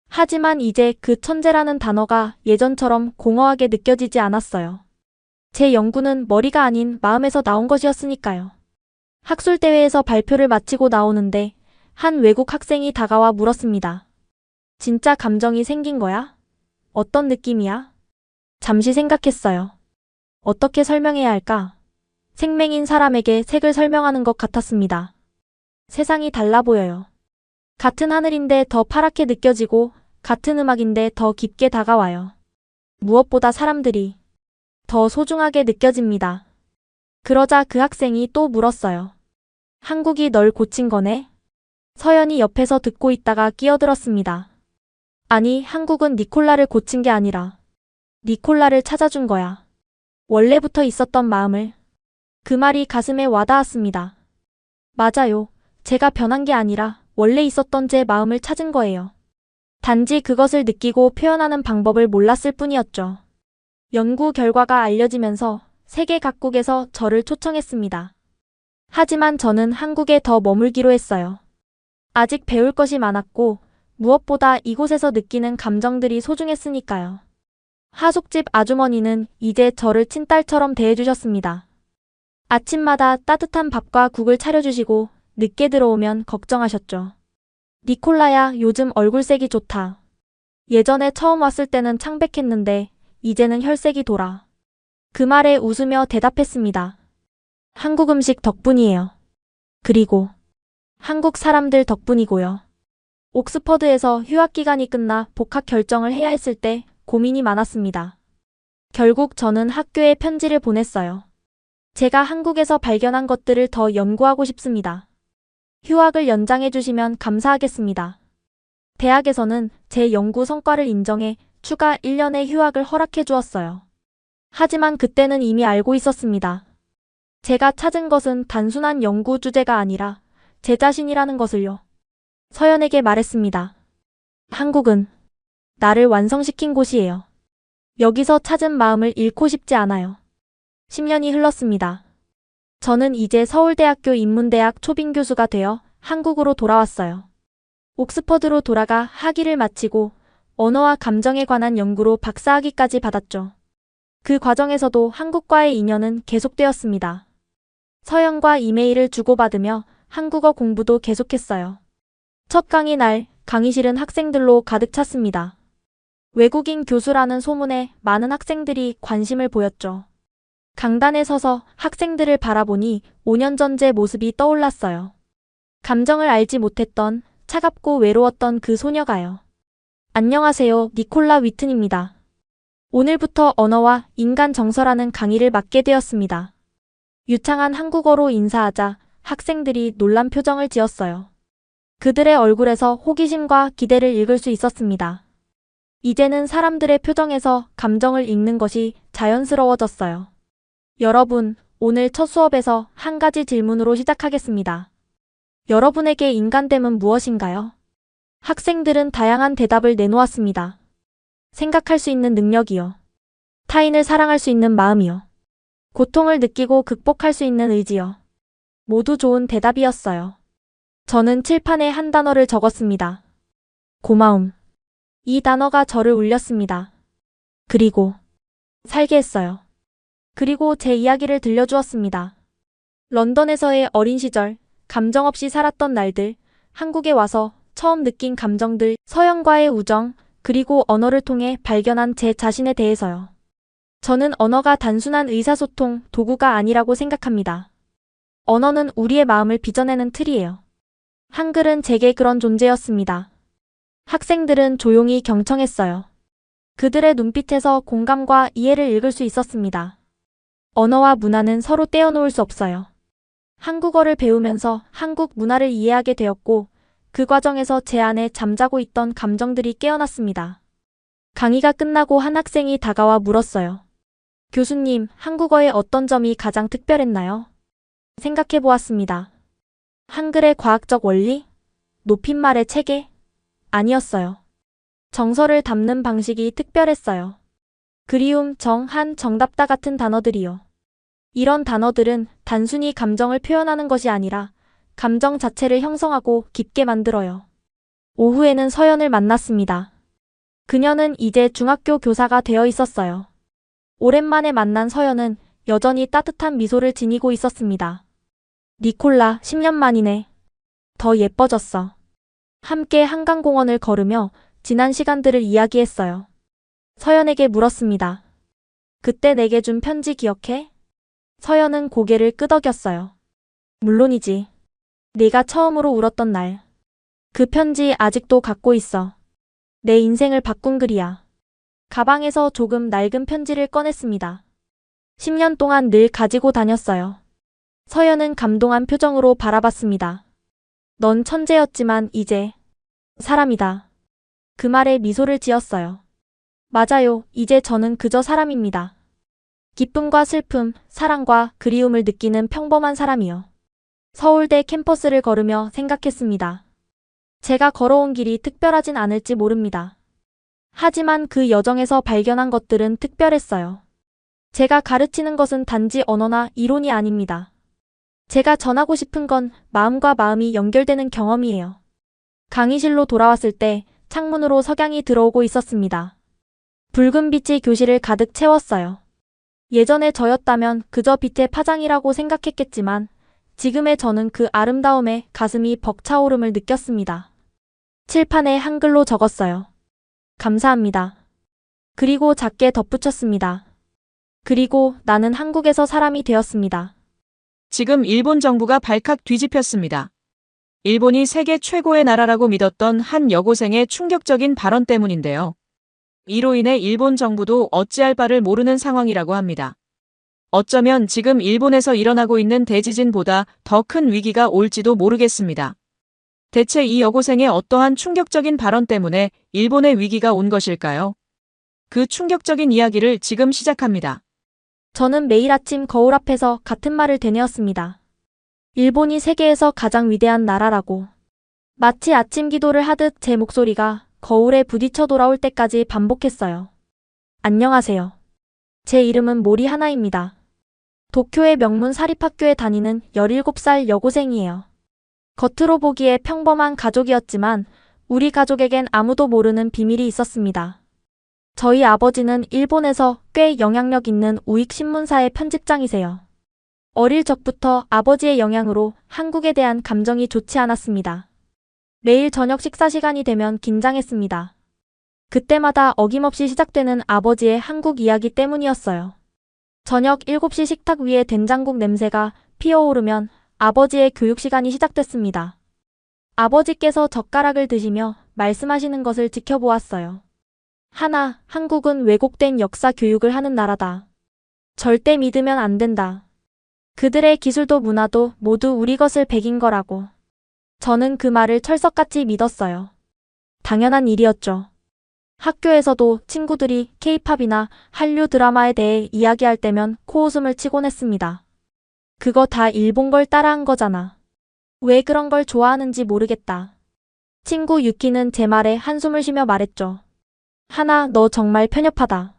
하지만 이제 그 천재라는 단어가 예전처럼 공허하게 느껴지지 않았어요. 제 연구는 머리가 아닌 마음에서 나온 것이었으니까요. 학술대회에서 발표를 마치고 나오는데 한 외국 학생이 다가와 물었습니다. 진짜 감정이 생긴 거야? 어떤 느낌이야? 잠시 생각했어요. 어떻게 설명해야 할까? 생맹인 사람에게 색을 설명하는 것 같았습니다. 세상이 달라 보여요. 같은 하늘인데 더 파랗게 느껴지고 같은 음악인데 더 깊게 다가와요. 무엇보다 사람들이 더 소중하게 느껴집니다. 그러자 그 학생이 또 물었어요. 한국이 널 고친 거네? 서연이 옆에서 듣고 있다가 끼어들었습니다. 아니, 한국은 니콜라를 고친 게 아니라 니콜라를 찾아준 거야. 원래부터 있었던 마음을. 그 말이 가슴에 와닿았습니다. 맞아요. 제가 변한 게 아니라 원래 있었던 제 마음을 찾은 거예요. 단지 그것을 느끼고 표현하는 방법을 몰랐을 뿐이었죠. 연구 결과가 알려지면서 세계 각국에서 저를 초청했습니다. 하지만 저는 한국에 더 머물기로 했어요. 아직 배울 것이 많았고 무엇보다 이곳에서 느끼는 감정들이 소중했으니까요. 하숙집 아주머니는 이제 저를 친딸처럼 대해주셨습니다. 아침마다 따뜻한 밥과 국을 차려주시고 늦게 들어오면 걱정하셨죠. 니콜라야, 요즘 얼굴색이 좋다. 예전에 처음 왔을 때는 창백했는데 이제는 혈색이 돌아. 그 말에 웃으며 대답했습니다. 한국 음식 덕분이에요. 그리고 한국 사람들 덕분이고요. 옥스퍼드에서 휴학 기간이 끝나 복학 결정을 해야 했을 때 고민이 많았습니다. 결국 저는 학교에 편지를 보냈어요. 제가 한국에서 발견한 것들을 더 연구하고 싶습니다. 휴학을 연장해 주시면 감사하겠습니다. 대학에서는 제 연구 성과를 인정해 추가 1년의 휴학을 허락해 주었어요. 하지만 그때는 이미 알고 있었습니다. 제가 찾은 것은 단순한 연구 주제가 아니라 제 자신이라는 것을요. 서연에게 말했습니다. 한국은 나를 완성시킨 곳이에요. 여기서 찾은 마음을 잃고 싶지 않아요. 10년이 흘렀습니다. 저는 이제 서울대학교 인문대학 초빙 교수가 되어 한국으로 돌아왔어요. 옥스퍼드로 돌아가 학위를 마치고 언어와 감정에 관한 연구로 박사학위까지 받았죠. 그 과정에서도 한국과의 인연은 계속되었습니다. 서연과 이메일을 주고받으며 한국어 공부도 계속했어요. 첫 강의 날 강의실은 학생들로 가득 찼습니다. 외국인 교수라는 소문에 많은 학생들이 관심을 보였죠. 강단에 서서 학생들을 바라보니 5년 전 제 모습이 떠올랐어요. 감정을 알지 못했던 차갑고 외로웠던 그 소녀가요. 안녕하세요, 니콜라 위튼입니다. 오늘부터 언어와 인간 정서라는 강의를 맡게 되었습니다. 유창한 한국어로 인사하자 학생들이 놀란 표정을 지었어요. 그들의 얼굴에서 호기심과 기대를 읽을 수 있었습니다. 이제는 사람들의 표정에서 감정을 읽는 것이 자연스러워졌어요. 여러분, 오늘 첫 수업에서 한 가지 질문으로 시작하겠습니다. 여러분에게 인간됨은 무엇인가요? 학생들은 다양한 대답을 내놓았습니다. 생각할 수 있는 능력이요. 타인을 사랑할 수 있는 마음이요. 고통을 느끼고 극복할 수 있는 의지요. 모두 좋은 대답이었어요. 저는 칠판에 한 단어를 적었습니다. 고마움. 이 단어가 저를 울렸습니다. 그리고 살게 했어요. 그리고 제 이야기를 들려주었습니다. 런던에서의 어린 시절, 감정 없이 살았던 날들, 한국에 와서 처음 느낀 감정들, 서양과의 우정, 그리고 언어를 통해 발견한 제 자신에 대해서요. 저는 언어가 단순한 의사소통 도구가 아니라고 생각합니다. 언어는 우리의 마음을 빚어내는 틀이에요. 한글은 제게 그런 존재였습니다. 학생들은 조용히 경청했어요. 그들의 눈빛에서 공감과 이해를 읽을 수 있었습니다. 언어와 문화는 서로 떼어놓을 수 없어요. 한국어를 배우면서 한국 문화를 이해하게 되었고, 그 과정에서 제 안에 잠자고 있던 감정들이 깨어났습니다. 강의가 끝나고 한 학생이 다가와 물었어요. 교수님, 한국어의 어떤 점이 가장 특별했나요? 생각해 보았습니다. 한글의 과학적 원리? 높임말의 체계? 아니었어요. 정서를 담는 방식이 특별했어요. 그리움, 정한, 정답다 같은 단어들이요. 이런 단어들은 단순히 감정을 표현하는 것이 아니라 감정 자체를 형성하고 깊게 만들어요. 오후에는 서연을 만났습니다. 그녀는 이제 중학교 교사가 되어 있었어요. 오랜만에 만난 서연은 여전히 따뜻한 미소를 지니고 있었습니다. 니콜라, 10년 만이네. 더 예뻐졌어. 함께 한강공원을 걸으며 지난 시간들을 이야기했어요. 서연에게 물었습니다. 그때 내게 준 편지 기억해? 서연은 고개를 끄덕였어요. 물론이지. 네가 처음으로 울었던 날. 그 편지 아직도 갖고 있어. 내 인생을 바꾼 글이야. 가방에서 조금 낡은 편지를 꺼냈습니다. 10년 동안 늘 가지고 다녔어요. 서연은 감동한 표정으로 바라봤습니다. 넌 천재였지만 이제 사람이다. 그 말에 미소를 지었어요. 맞아요. 이제 저는 그저 사람입니다. 기쁨과 슬픔, 사랑과 그리움을 느끼는 평범한 사람이요. 서울대 캠퍼스를 걸으며 생각했습니다. 제가 걸어온 길이 특별하진 않을지 모릅니다. 하지만 그 여정에서 발견한 것들은 특별했어요. 제가 가르치는 것은 단지 언어나 이론이 아닙니다. 제가 전하고 싶은 건 마음과 마음이 연결되는 경험이에요. 강의실로 돌아왔을 때 창문으로 석양이 들어오고 있었습니다. 붉은 빛이 교실을 가득 채웠어요. 예전에 저였다면 그저 빛의 파장이라고 생각했겠지만 지금의 저는 그 아름다움에 가슴이 벅차오름을 느꼈습니다. 칠판에 한글로 적었어요. 감사합니다. 그리고 작게 덧붙였습니다. 그리고 나는 한국에서 사람이 되었습니다. 지금 일본 정부가 발칵 뒤집혔습니다. 일본이 세계 최고의 나라라고 믿었던 한 여고생의 충격적인 발언 때문인데요. 이로 인해 일본 정부도 어찌할 바를 모르는 상황이라고 합니다. 어쩌면 지금 일본에서 일어나고 있는 대지진보다 더 큰 위기가 올지도 모르겠습니다. 대체 이 여고생의 어떠한 충격적인 발언 때문에 일본의 위기가 온 것일까요? 그 충격적인 이야기를 지금 시작합니다. 저는 매일 아침 거울 앞에서 같은 말을 되뇌었습니다. 일본이 세계에서 가장 위대한 나라라고. 마치 아침 기도를 하듯 제 목소리가 거울에 부딪혀 돌아올 때까지 반복했어요. 안녕하세요. 제 이름은 모리 하나입니다. 도쿄의 명문 사립학교에 다니는 17살 여고생이에요. 겉으로 보기에 평범한 가족이었지만 우리 가족에겐 아무도 모르는 비밀이 있었습니다. 저희 아버지는 일본에서 꽤 영향력 있는 우익신문사의 편집장이세요. 어릴 적부터 아버지의 영향으로 한국에 대한 감정이 좋지 않았습니다. 매일 저녁 식사 시간이 되면 긴장했습니다. 그때마다 어김없이 시작되는 아버지의 한국 이야기 때문이었어요. 저녁 7시 식탁 위에 된장국 냄새가 피어오르면 아버지의 교육 시간이 시작됐습니다. 아버지께서 젓가락을 드시며 말씀하시는 것을 지켜보았어요. 하나, 한국은 왜곡된 역사 교육을 하는 나라다. 절대 믿으면 안 된다. 그들의 기술도 문화도 모두 우리 것을 배긴 거라고. 저는 그 말을 철석같이 믿었어요. 당연한 일이었죠. 학교에서도 친구들이 케이팝이나 한류 드라마에 대해 이야기할 때면 코웃음을 치곤 했습니다. 그거 다 일본 걸 따라한 거잖아. 왜 그런 걸 좋아하는지 모르겠다. 친구 유키는 제 말에 한숨을 쉬며 말했죠. 하나, 너 정말 편협하다.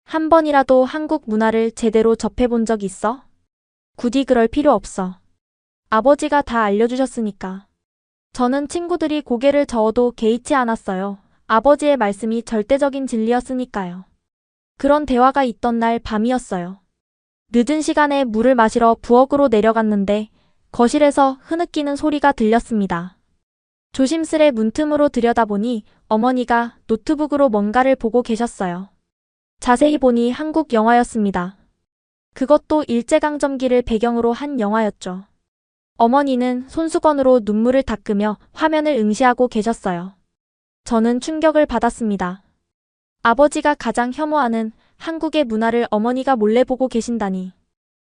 한 번이라도 한국 문화를 제대로 접해본 적 있어? 굳이 그럴 필요 없어. 아버지가 다 알려주셨으니까. 저는 친구들이 고개를 저어도 개의치 않았어요. 아버지의 말씀이 절대적인 진리였으니까요. 그런 대화가 있던 날 밤이었어요. 늦은 시간에 물을 마시러 부엌으로 내려갔는데 거실에서 흐느끼는 소리가 들렸습니다. 조심스레 문틈으로 들여다보니 어머니가 노트북으로 뭔가를 보고 계셨어요. 자세히 보니 한국 영화였습니다. 그것도 일제강점기를 배경으로 한 영화였죠. 어머니는 손수건으로 눈물을 닦으며 화면을 응시하고 계셨어요. 저는 충격을 받았습니다. 아버지가 가장 혐오하는 한국의 문화를 어머니가 몰래 보고 계신다니.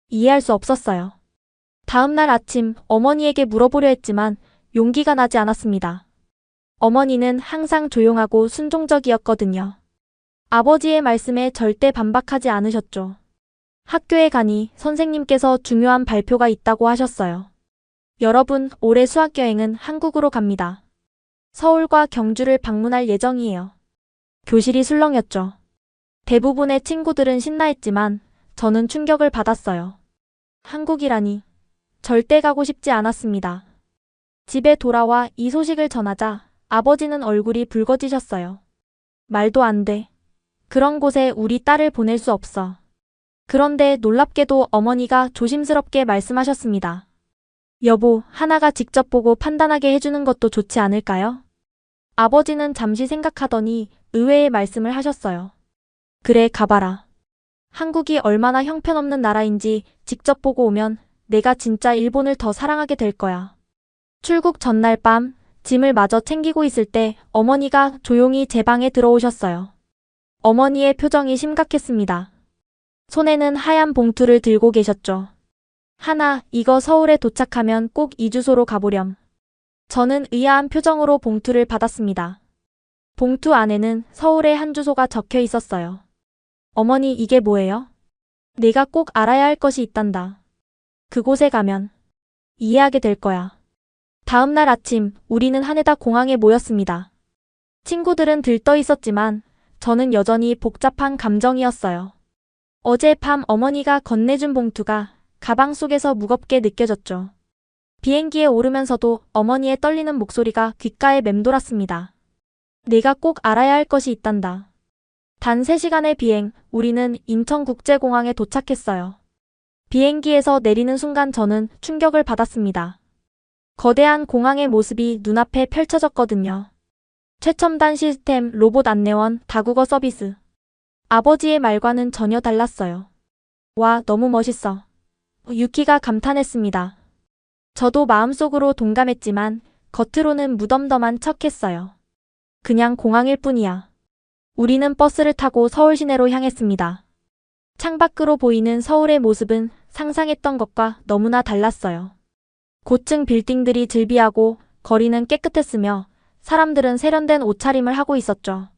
이해할 수 없었어요. 다음 날 아침 어머니에게 물어보려 했지만 용기가 나지 않았습니다. 어머니는 항상 조용하고 순종적이었거든요. 아버지의 말씀에 절대 반박하지 않으셨죠. 학교에 가니 선생님께서 중요한 발표가 있다고 하셨어요. 여러분, 올해 수학여행은 한국으로 갑니다. 서울과 경주를 방문할 예정이에요. 교실이 술렁였죠. 대부분의 친구들은 신나했지만 저는 충격을 받았어요. 한국이라니. 절대 가고 싶지 않았습니다. 집에 돌아와 이 소식을 전하자 아버지는 얼굴이 붉어지셨어요. 말도 안 돼. 그런 곳에 우리 딸을 보낼 수 없어. 그런데 놀랍게도 어머니가 조심스럽게 말씀하셨습니다. 여보, 하나가 직접 보고 판단하게 해주는 것도 좋지 않을까요? 아버지는 잠시 생각하더니 의외의 말씀을 하셨어요. 그래, 가봐라. 한국이 얼마나 형편없는 나라인지 직접 보고 오면 내가 진짜 일본을 더 사랑하게 될 거야. 출국 전날 밤 짐을 마저 챙기고 있을 때 어머니가 조용히 제 방에 들어오셨어요. 어머니의 표정이 심각했습니다. 손에는 하얀 봉투를 들고 계셨죠. 하나, 이거 서울에 도착하면 꼭 이 주소로 가보렴. 저는 의아한 표정으로 봉투를 받았습니다. 봉투 안에는 서울의 한 주소가 적혀 있었어요. 어머니, 이게 뭐예요? 내가 꼭 알아야 할 것이 있단다. 그곳에 가면 이해하게 될 거야. 다음 날 아침 우리는 하네다 공항에 모였습니다. 친구들은 들떠 있었지만 저는 여전히 복잡한 감정이었어요. 어젯밤 어머니가 건네준 봉투가 가방 속에서 무겁게 느껴졌죠. 비행기에 오르면서도 어머니의 떨리는 목소리가 귓가에 맴돌았습니다. 내가 꼭 알아야 할 것이 있단다. 단 3시간의 비행, 우리는 인천국제공항에 도착했어요. 비행기에서 내리는 순간 저는 충격을 받았습니다. 거대한 공항의 모습이 눈앞에 펼쳐졌거든요. 최첨단 시스템, 로봇 안내원, 다국어 서비스. 아버지의 말과는 전혀 달랐어요. 와, 너무 멋있어. 유키가 감탄했습니다. 저도 마음속으로 동감했지만 겉으로는 무덤덤한 척했어요. 그냥 공항일 뿐이야. 우리는 버스를 타고 서울 시내로 향했습니다. 창밖으로 보이는 서울의 모습은 상상했던 것과 너무나 달랐어요. 고층 빌딩들이 즐비하고 거리는 깨끗했으며 사람들은 세련된 옷차림을 하고 있었죠.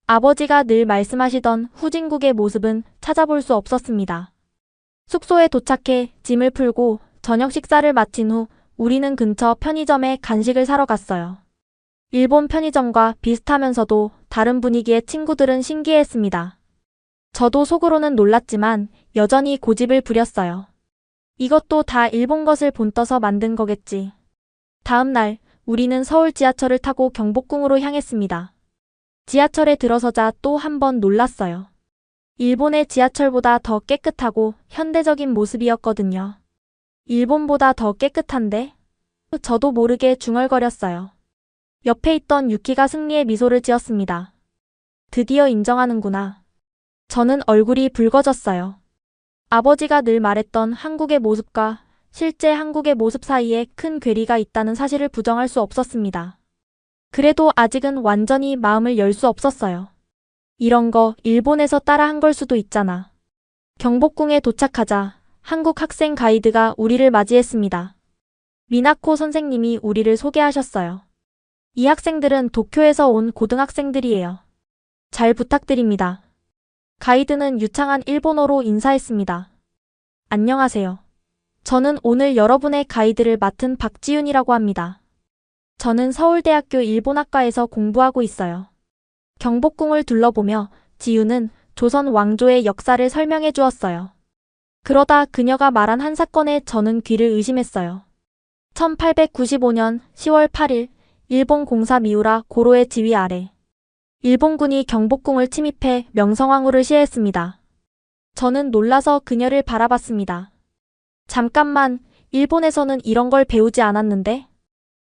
아버지가 늘 말씀하시던 후진국의 모습은 찾아볼 수 없었습니다. 숙소에 도착해 짐을 풀고 저녁 식사를 마친 후 우리는 근처 편의점에 간식을 사러 갔어요. 일본 편의점과 비슷하면서도 다른 분위기에 친구들은 신기해했습니다. 저도 속으로는 놀랐지만 여전히 고집을 부렸어요. 이것도 다 일본 것을 본떠서 만든 거겠지. 다음 날 우리는 서울 지하철을 타고 경복궁으로 향했습니다. 지하철에 들어서자 또 한 번 놀랐어요. 일본의 지하철보다 더 깨끗하고 현대적인 모습이었거든요. 일본보다 더 깨끗한데? 저도 모르게 중얼거렸어요. 옆에 있던 유키가 승리의 미소를 지었습니다. 드디어 인정하는구나. 저는 얼굴이 붉어졌어요. 아버지가 늘 말했던 한국의 모습과 실제 한국의 모습 사이에 큰 괴리가 있다는 사실을 부정할 수 없었습니다. 그래도 아직은 완전히 마음을 열 수 없었어요. 이런 거 일본에서 따라한 걸 수도 있잖아. 경복궁에 도착하자 한국 학생 가이드가 우리를 맞이했습니다. 미나코 선생님이 우리를 소개하셨어요. 이 학생들은 도쿄에서 온 고등학생들이에요. 잘 부탁드립니다. 가이드는 유창한 일본어로 인사했습니다. 안녕하세요. 저는 오늘 여러분의 가이드를 맡은 박지윤이라고 합니다. 저는 서울대학교 일본학과에서 공부하고 있어요. 경복궁을 둘러보며 지윤은 조선 왕조의 역사를 설명해 주었어요. 그러다 그녀가 말한 한 사건에 저는 귀를 의심했어요. 1895년 10월 8일 일본 공사 미우라 고로의 지휘 아래 일본군이 경복궁을 침입해 명성황후를 시해했습니다. 저는 놀라서 그녀를 바라봤습니다. 잠깐만, 일본에서는 이런 걸 배우지 않았는데?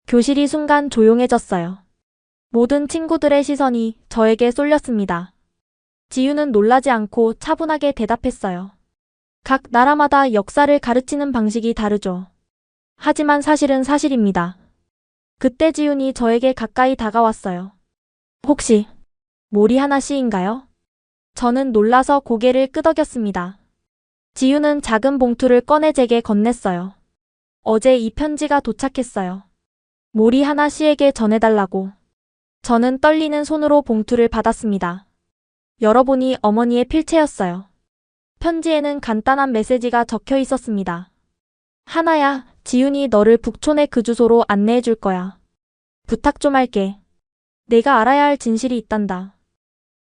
교실이 순간 조용해졌어요. 모든 친구들의 시선이 저에게 쏠렸습니다. 지유는 놀라지 않고 차분하게 대답했어요. 각 나라마다 역사를 가르치는 방식이 다르죠. 하지만 사실은 사실입니다. 그때 지윤이 저에게 가까이 다가왔어요. 혹시 모리하나 씨인가요? 저는 놀라서 고개를 끄덕였습니다. 지윤은 작은 봉투를 꺼내 제게 건넸어요. 어제 이 편지가 도착했어요. 모리하나 씨에게 전해달라고. 저는 떨리는 손으로 봉투를 받았습니다. 열어보니 어머니의 필체였어요. 편지에는 간단한 메시지가 적혀 있었습니다. 하나야, 지윤이 너를 북촌의 그 주소로 안내해 줄 거야. 부탁 좀 할게. 내가 알아야 할 진실이 있단다.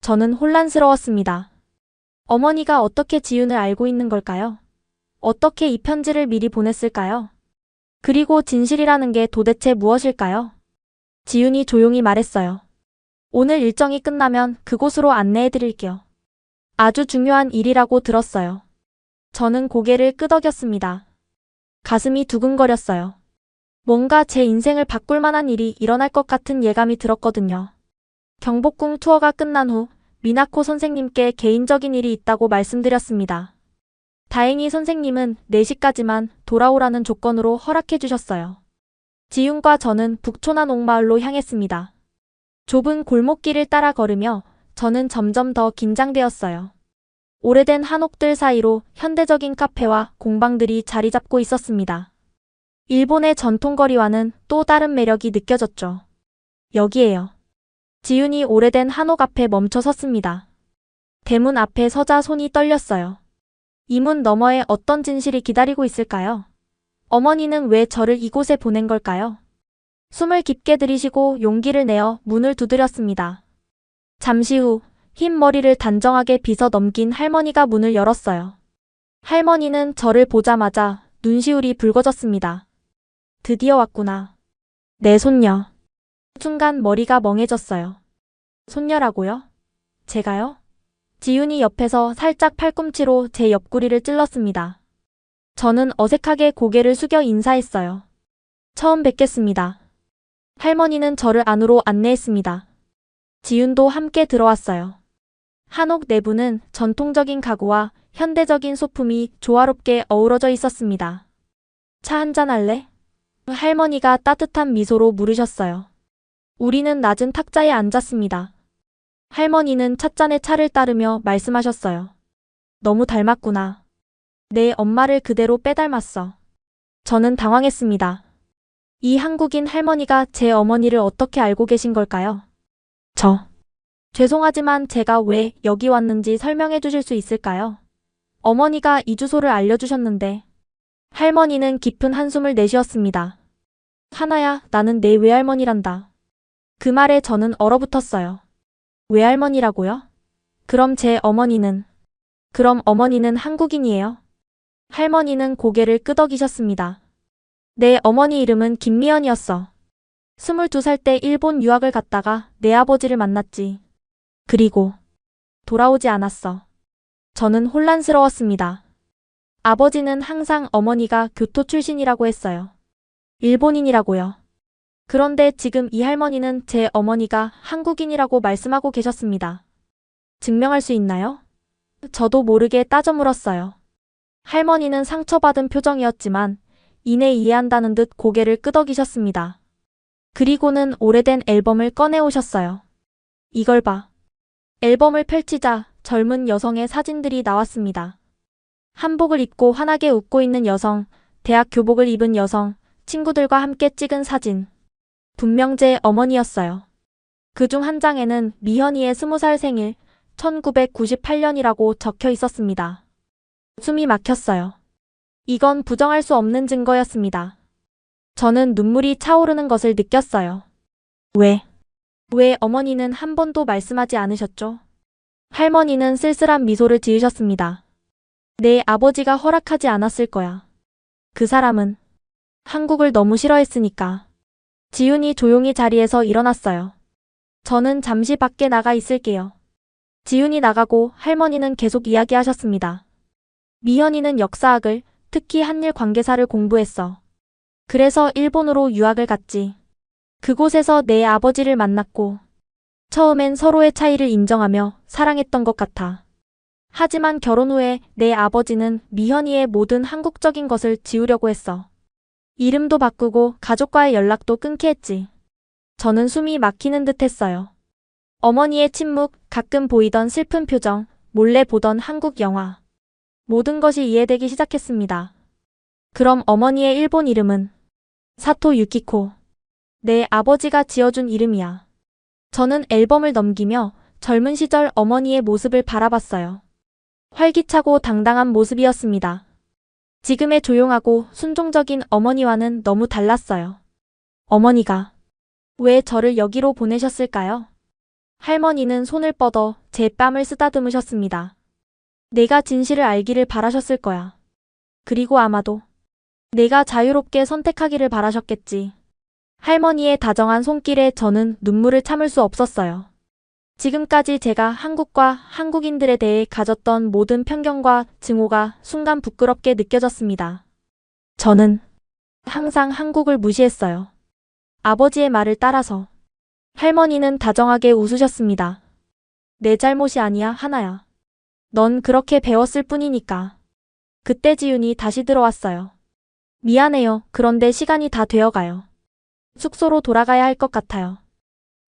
저는 혼란스러웠습니다. 어머니가 어떻게 지윤을 알고 있는 걸까요? 어떻게 이 편지를 미리 보냈을까요? 그리고 진실이라는 게 도대체 무엇일까요? 지윤이 조용히 말했어요. 오늘 일정이 끝나면 그곳으로 안내해 드릴게요. 아주 중요한 일이라고 들었어요. 저는 고개를 끄덕였습니다. 가슴이 두근거렸어요. 뭔가 제 인생을 바꿀 만한 일이 일어날 것 같은 예감이 들었거든요. 경복궁 투어가 끝난 후 미나코 선생님께 개인적인 일이 있다고 말씀드렸습니다. 다행히 선생님은 4시까지만 돌아오라는 조건으로 허락해 주셨어요. 지윤과 저는 북촌한 옥마을로 향했습니다. 좁은 골목길을 따라 걸으며 저는 점점 더 긴장되었어요. 오래된 한옥들 사이로 현대적인 카페와 공방들이 자리 잡고 있었습니다. 일본의 전통거리와는 또 다른 매력이 느껴졌죠. 여기에요. 지윤이 오래된 한옥 앞에 멈춰 섰습니다. 대문 앞에 서자 손이 떨렸어요. 이 문 너머에 어떤 진실이 기다리고 있을까요? 어머니는 왜 저를 이곳에 보낸 걸까요? 숨을 깊게 들이쉬고 용기를 내어 문을 두드렸습니다. 잠시 후 흰 머리를 단정하게 빗어 넘긴 할머니가 문을 열었어요. 할머니는 저를 보자마자 눈시울이 붉어졌습니다. 드디어 왔구나. 내 손녀. 순간 머리가 멍해졌어요. 손녀라고요? 제가요? 지윤이 옆에서 살짝 팔꿈치로 제 옆구리를 찔렀습니다. 저는 어색하게 고개를 숙여 인사했어요. 처음 뵙겠습니다. 할머니는 저를 안으로 안내했습니다. 지윤도 함께 들어왔어요. 한옥 내부는 전통적인 가구와 현대적인 소품이 조화롭게 어우러져 있었습니다. 차 한잔 할래? 할머니가 따뜻한 미소로 물으셨어요. 우리는 낮은 탁자에 앉았습니다. 할머니는 찻잔에 차를 따르며 말씀하셨어요. 너무 닮았구나. 내 엄마를 그대로 빼닮았어. 저는 당황했습니다. 이 한국인 할머니가 제 어머니를 어떻게 알고 계신 걸까요? 죄송하지만 제가 왜 여기 왔는지 설명해 주실 수 있을까요? 어머니가 이 주소를 알려주셨는데. 할머니는 깊은 한숨을 내쉬었습니다. 하나야, 나는 내 외할머니란다. 그 말에 저는 얼어붙었어요. 외할머니라고요? 그럼 제 어머니는? 그럼 어머니는 한국인이에요? 할머니는 고개를 끄덕이셨습니다. 내 어머니 이름은 김미연이었어. 22살 때 일본 유학을 갔다가 내 아버지를 만났지. 그리고 돌아오지 않았어. 저는 혼란스러웠습니다. 아버지는 항상 어머니가 교토 출신이라고 했어요. 일본인이라고요. 그런데 지금 이 할머니는 제 어머니가 한국인이라고 말씀하고 계셨습니다. 증명할 수 있나요? 저도 모르게 따져 물었어요. 할머니는 상처받은 표정이었지만 이내 이해한다는 듯 고개를 끄덕이셨습니다. 그리고는 오래된 앨범을 꺼내오셨어요. 이걸 봐. 앨범을 펼치자 젊은 여성의 사진들이 나왔습니다. 한복을 입고 환하게 웃고 있는 여성, 대학 교복을 입은 여성, 친구들과 함께 찍은 사진. 분명 제 어머니였어요. 그중 한 장에는 미현이의 20살 생일 1998년이라고 적혀 있었습니다. 숨이 막혔어요. 이건 부정할 수 없는 증거였습니다. 저는 눈물이 차오르는 것을 느꼈어요. 왜 어머니는 한 번도 말씀하지 않으셨죠? 할머니는 쓸쓸한 미소를 지으셨습니다. 내 아버지가 허락하지 않았을 거야. 그 사람은 한국을 너무 싫어했으니까. 지훈이 조용히 자리에서 일어났어요. 저는 잠시 밖에 나가 있을게요. 지훈이 나가고 할머니는 계속 이야기하셨습니다. 미현이는 역사학을, 특히 한일 관계사를 공부했어. 그래서 일본으로 유학을 갔지. 그곳에서 내 아버지를 만났고, 처음엔 서로의 차이를 인정하며 사랑했던 것 같아. 하지만 결혼 후에 내 아버지는 미현이의 모든 한국적인 것을 지우려고 했어. 이름도 바꾸고 가족과의 연락도 끊게 했지. 저는 숨이 막히는 듯 했어요. 어머니의 침묵, 가끔 보이던 슬픈 표정, 몰래 보던 한국 영화. 모든 것이 이해되기 시작했습니다. 그럼 어머니의 일본 이름은 사토 유키코. 내 아버지가 지어준 이름이야. 저는 앨범을 넘기며 젊은 시절 어머니의 모습을 바라봤어요. 활기차고 당당한 모습이었습니다. 지금의 조용하고 순종적인 어머니와는 너무 달랐어요. 어머니가 왜 저를 여기로 보내셨을까요? 할머니는 손을 뻗어 제 뺨을 쓰다듬으셨습니다. 내가 진실을 알기를 바라셨을 거야. 그리고 아마도 내가 자유롭게 선택하기를 바라셨겠지. 할머니의 다정한 손길에 저는 눈물을 참을 수 없었어요. 지금까지 제가 한국과 한국인들에 대해 가졌던 모든 편견과 증오가 순간 부끄럽게 느껴졌습니다. 저는 항상 한국을 무시했어요. 아버지의 말을 따라서. 할머니는 다정하게 웃으셨습니다. 내 잘못이 아니야, 하나야. 넌 그렇게 배웠을 뿐이니까. 그때 지훈이 다시 들어왔어요. 미안해요. 그런데 시간이 다 되어가요. 숙소로 돌아가야 할 것 같아요.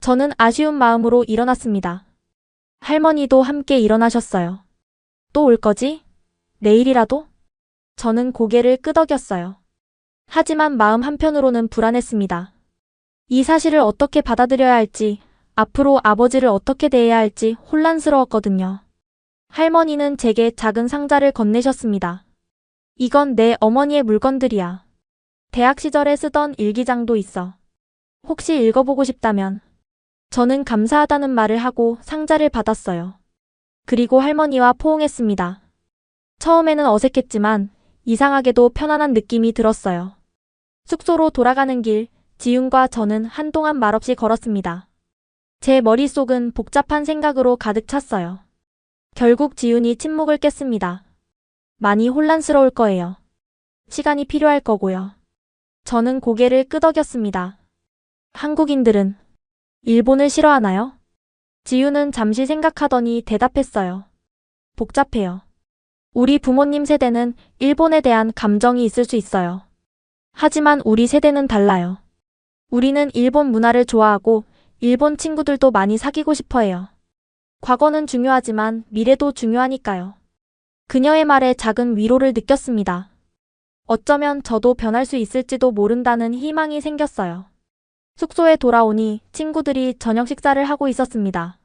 저는 아쉬운 마음으로 일어났습니다. 할머니도 함께 일어나셨어요. 또 올 거지? 내일이라도? 저는 고개를 끄덕였어요. 하지만 마음 한편으로는 불안했습니다. 이 사실을 어떻게 받아들여야 할지, 앞으로 아버지를 어떻게 대해야 할지 혼란스러웠거든요. 할머니는 제게 작은 상자를 건네셨습니다. 이건 내 어머니의 물건들이야. 대학 시절에 쓰던 일기장도 있어. 혹시 읽어보고 싶다면. 저는 감사하다는 말을 하고 상자를 받았어요. 그리고 할머니와 포옹했습니다. 처음에는 어색했지만 이상하게도 편안한 느낌이 들었어요. 숙소로 돌아가는 길, 지훈과 저는 한동안 말없이 걸었습니다. 제 머릿속은 복잡한 생각으로 가득 찼어요. 결국 지훈이 침묵을 깼습니다. 많이 혼란스러울 거예요. 시간이 필요할 거고요. 저는 고개를 끄덕였습니다. 한국인들은 일본을 싫어하나요? 지훈은 잠시 생각하더니 대답했어요. 복잡해요. 우리 부모님 세대는 일본에 대한 감정이 있을 수 있어요. 하지만 우리 세대는 달라요. 우리는 일본 문화를 좋아하고 일본 친구들도 많이 사귀고 싶어 해요. 과거는 중요하지만 미래도 중요하니까요. 그녀의 말에 작은 위로를 느꼈습니다. 어쩌면 저도 변할 수 있을지도 모른다는 희망이 생겼어요. 숙소에 돌아오니 친구들이 저녁 식사를 하고 있었습니다.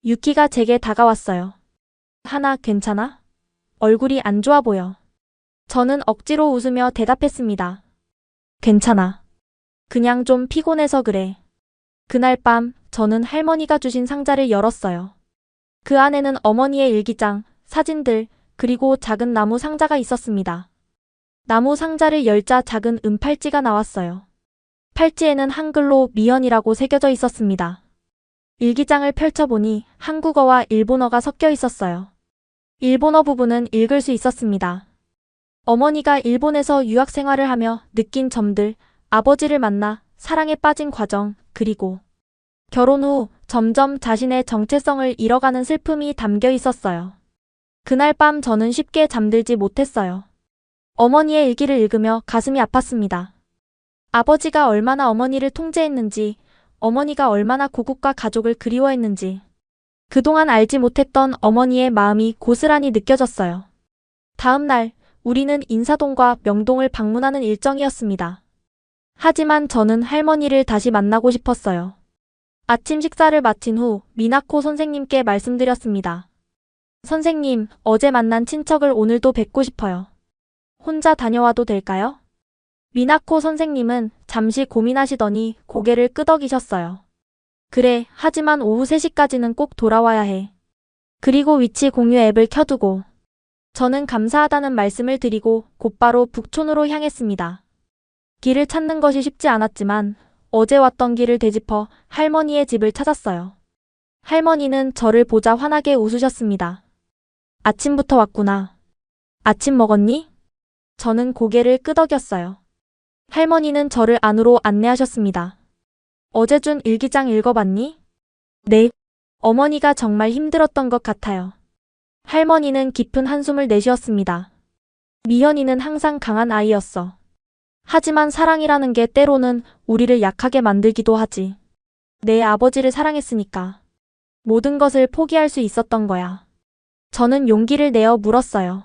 유키가 제게 다가왔어요. 하나, 괜찮아? 얼굴이 안 좋아 보여. 저는 억지로 웃으며 대답했습니다. 괜찮아. 그냥 좀 피곤해서 그래. 그날 밤 저는 할머니가 주신 상자를 열었어요. 그 안에는 어머니의 일기장, 사진들, 그리고 작은 나무 상자가 있었습니다. 나무 상자를 열자 작은 은팔찌가 나왔어요. 팔찌에는 한글로 미연이라고 새겨져 있었습니다. 일기장을 펼쳐보니 한국어와 일본어가 섞여 있었어요. 일본어 부분은 읽을 수 있었습니다. 어머니가 일본에서 유학 생활을 하며 느낀 점들, 아버지를 만나 사랑에 빠진 과정, 그리고 결혼 후 점점 자신의 정체성을 잃어가는 슬픔이 담겨 있었어요. 그날 밤 저는 쉽게 잠들지 못했어요. 어머니의 일기를 읽으며 가슴이 아팠습니다. 아버지가 얼마나 어머니를 통제했는지, 어머니가 얼마나 고국과 가족을 그리워했는지, 그동안 알지 못했던 어머니의 마음이 고스란히 느껴졌어요. 다음 날, 우리는 인사동과 명동을 방문하는 일정이었습니다. 하지만 저는 할머니를 다시 만나고 싶었어요. 아침 식사를 마친 후 미나코 선생님께 말씀드렸습니다. 선생님, 어제 만난 친척을 오늘도 뵙고 싶어요. 혼자 다녀와도 될까요? 미나코 선생님은 잠시 고민하시더니 고개를 끄덕이셨어요. 그래, 하지만 오후 3시까지는 꼭 돌아와야 해. 그리고 위치 공유 앱을 켜두고. 저는 감사하다는 말씀을 드리고 곧바로 북촌으로 향했습니다. 길을 찾는 것이 쉽지 않았지만 어제 왔던 길을 되짚어 할머니의 집을 찾았어요. 할머니는 저를 보자 환하게 웃으셨습니다. 아침부터 왔구나. 아침 먹었니? 저는 고개를 끄덕였어요. 할머니는 저를 안으로 안내하셨습니다. 어제 준 일기장 읽어봤니? 네. 어머니가 정말 힘들었던 것 같아요. 할머니는 깊은 한숨을 내쉬었습니다. 미현이는 항상 강한 아이였어. 하지만 사랑이라는 게 때로는 우리를 약하게 만들기도 하지. 내 아버지를 사랑했으니까 모든 것을 포기할 수 있었던 거야. 저는 용기를 내어 물었어요.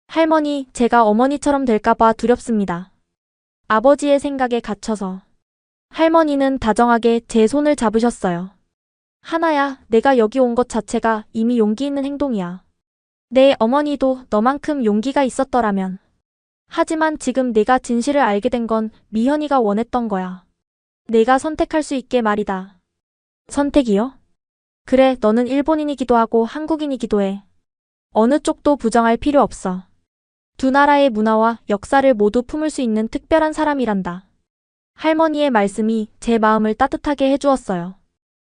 할머니, 제가 어머니처럼 될까봐 두렵습니다. 아버지의 생각에 갇혀서. 할머니는 다정하게 제 손을 잡으셨어요. 하나야, 내가 여기 온 것 자체가 이미 용기 있는 행동이야. 내 어머니도 너만큼 용기가 있었더라면. 하지만 지금 내가 진실을 알게 된 건 미현이가 원했던 거야. 내가 선택할 수 있게 말이다. 선택이요? 그래, 너는 일본인이기도 하고 한국인이기도 해. 어느 쪽도 부정할 필요 없어. 두 나라의 문화와 역사를 모두 품을 수 있는 특별한 사람이란다. 할머니의 말씀이 제 마음을 따뜻하게 해주었어요.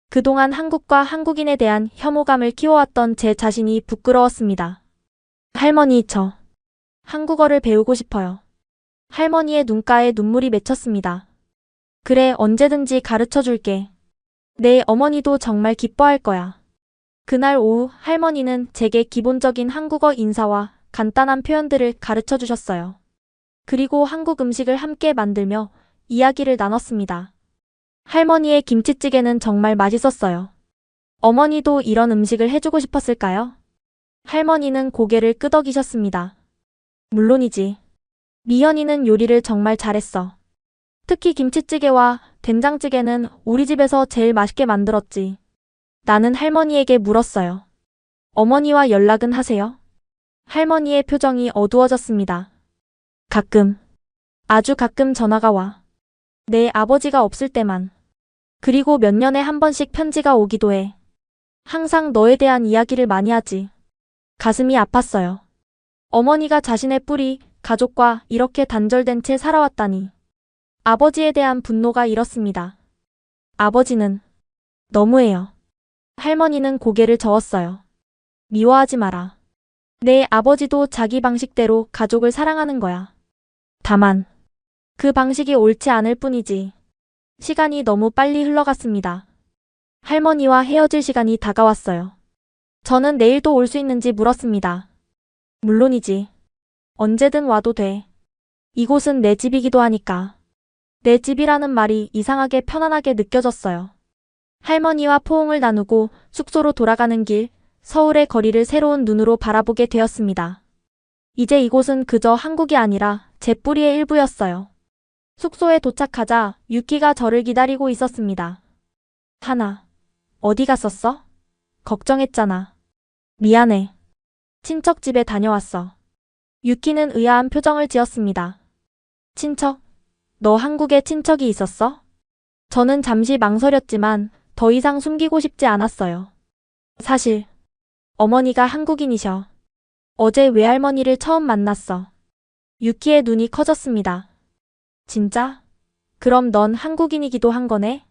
그동안 한국과 한국인에 대한 혐오감을 키워왔던 제 자신이 부끄러웠습니다. 할머니, 저 한국어를 배우고 싶어요. 할머니의 눈가에 눈물이 맺혔습니다. 그래, 언제든지 가르쳐 줄게. 내 어머니도 정말 기뻐할 거야. 그날 오후 할머니는 제게 기본적인 한국어 인사와 간단한 표현들을 가르쳐 주셨어요. 그리고 한국 음식을 함께 만들며 이야기를 나눴습니다. 할머니의 김치찌개는 정말 맛있었어요. 어머니도 이런 음식을 해주고 싶었을까요? 할머니는 고개를 끄덕이셨습니다. 물론이지. 미연이는 요리를 정말 잘했어. 특히 김치찌개와 된장찌개는 우리 집에서 제일 맛있게 만들었지. 나는 할머니에게 물었어요. 어머니와 연락은 하세요? 할머니의 표정이 어두워졌습니다. 가끔, 아주 가끔 전화가 와. 내 아버지가 없을 때만. 그리고 몇 년에 한 번씩 편지가 오기도 해. 항상 너에 대한 이야기를 많이 하지. 가슴이 아팠어요. 어머니가 자신의 뿌리, 가족과 이렇게 단절된 채 살아왔다니. 아버지에 대한 분노가 일었습니다. 아버지는 너무해요. 할머니는 고개를 저었어요. 미워하지 마라. 내 아버지도 자기 방식대로 가족을 사랑하는 거야. 다만 그 방식이 옳지 않을 뿐이지. 시간이 너무 빨리 흘러갔습니다. 할머니와 헤어질 시간이 다가왔어요. 저는 내일도 올 수 있는지 물었습니다. 물론이지. 언제든 와도 돼. 이곳은 내 집이기도 하니까. 내 집이라는 말이 이상하게 편안하게 느껴졌어요. 할머니와 포옹을 나누고 숙소로 돌아가는 길, 서울의 거리를 새로운 눈으로 바라보게 되었습니다. 이제 이곳은 그저 한국이 아니라 제 뿌리의 일부였어요. 숙소에 도착하자 유키가 저를 기다리고 있었습니다. 하나, 어디 갔었어? 걱정했잖아. 미안해. 친척 집에 다녀왔어. 유키는 의아한 표정을 지었습니다. 친척? 너 한국에 친척이 있었어? 저는 잠시 망설였지만 더 이상 숨기고 싶지 않았어요. 사실 어머니가 한국인이셔. 어제 외할머니를 처음 만났어. 유키의 눈이 커졌습니다. 진짜? 그럼 넌 한국인이기도 한 거네?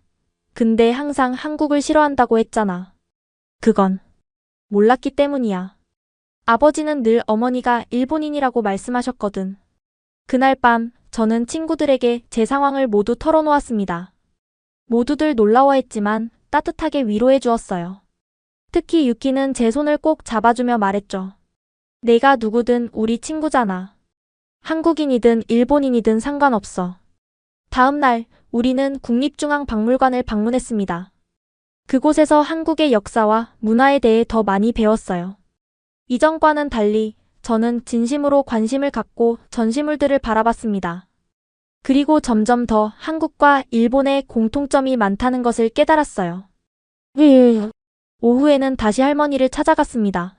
근데 항상 한국을 싫어한다고 했잖아. 그건 몰랐기 때문이야. 아버지는 늘 어머니가 일본인이라고 말씀하셨거든. 그날 밤 저는 친구들에게 제 상황을 모두 털어놓았습니다. 모두들 놀라워했지만 따뜻하게 위로해 주었어요. 특히 유키는 제 손을 꼭 잡아주며 말했죠. 내가 누구든 우리 친구잖아. 한국인이든 일본인이든 상관없어. 다음 날 우리는 국립중앙박물관을 방문했습니다. 그곳에서 한국의 역사와 문화에 대해 더 많이 배웠어요. 이전과는 달리 저는 진심으로 관심을 갖고 전시물들을 바라봤습니다. 그리고 점점 더 한국과 일본의 공통점이 많다는 것을 깨달았어요. 오후에는 다시 할머니를 찾아갔습니다.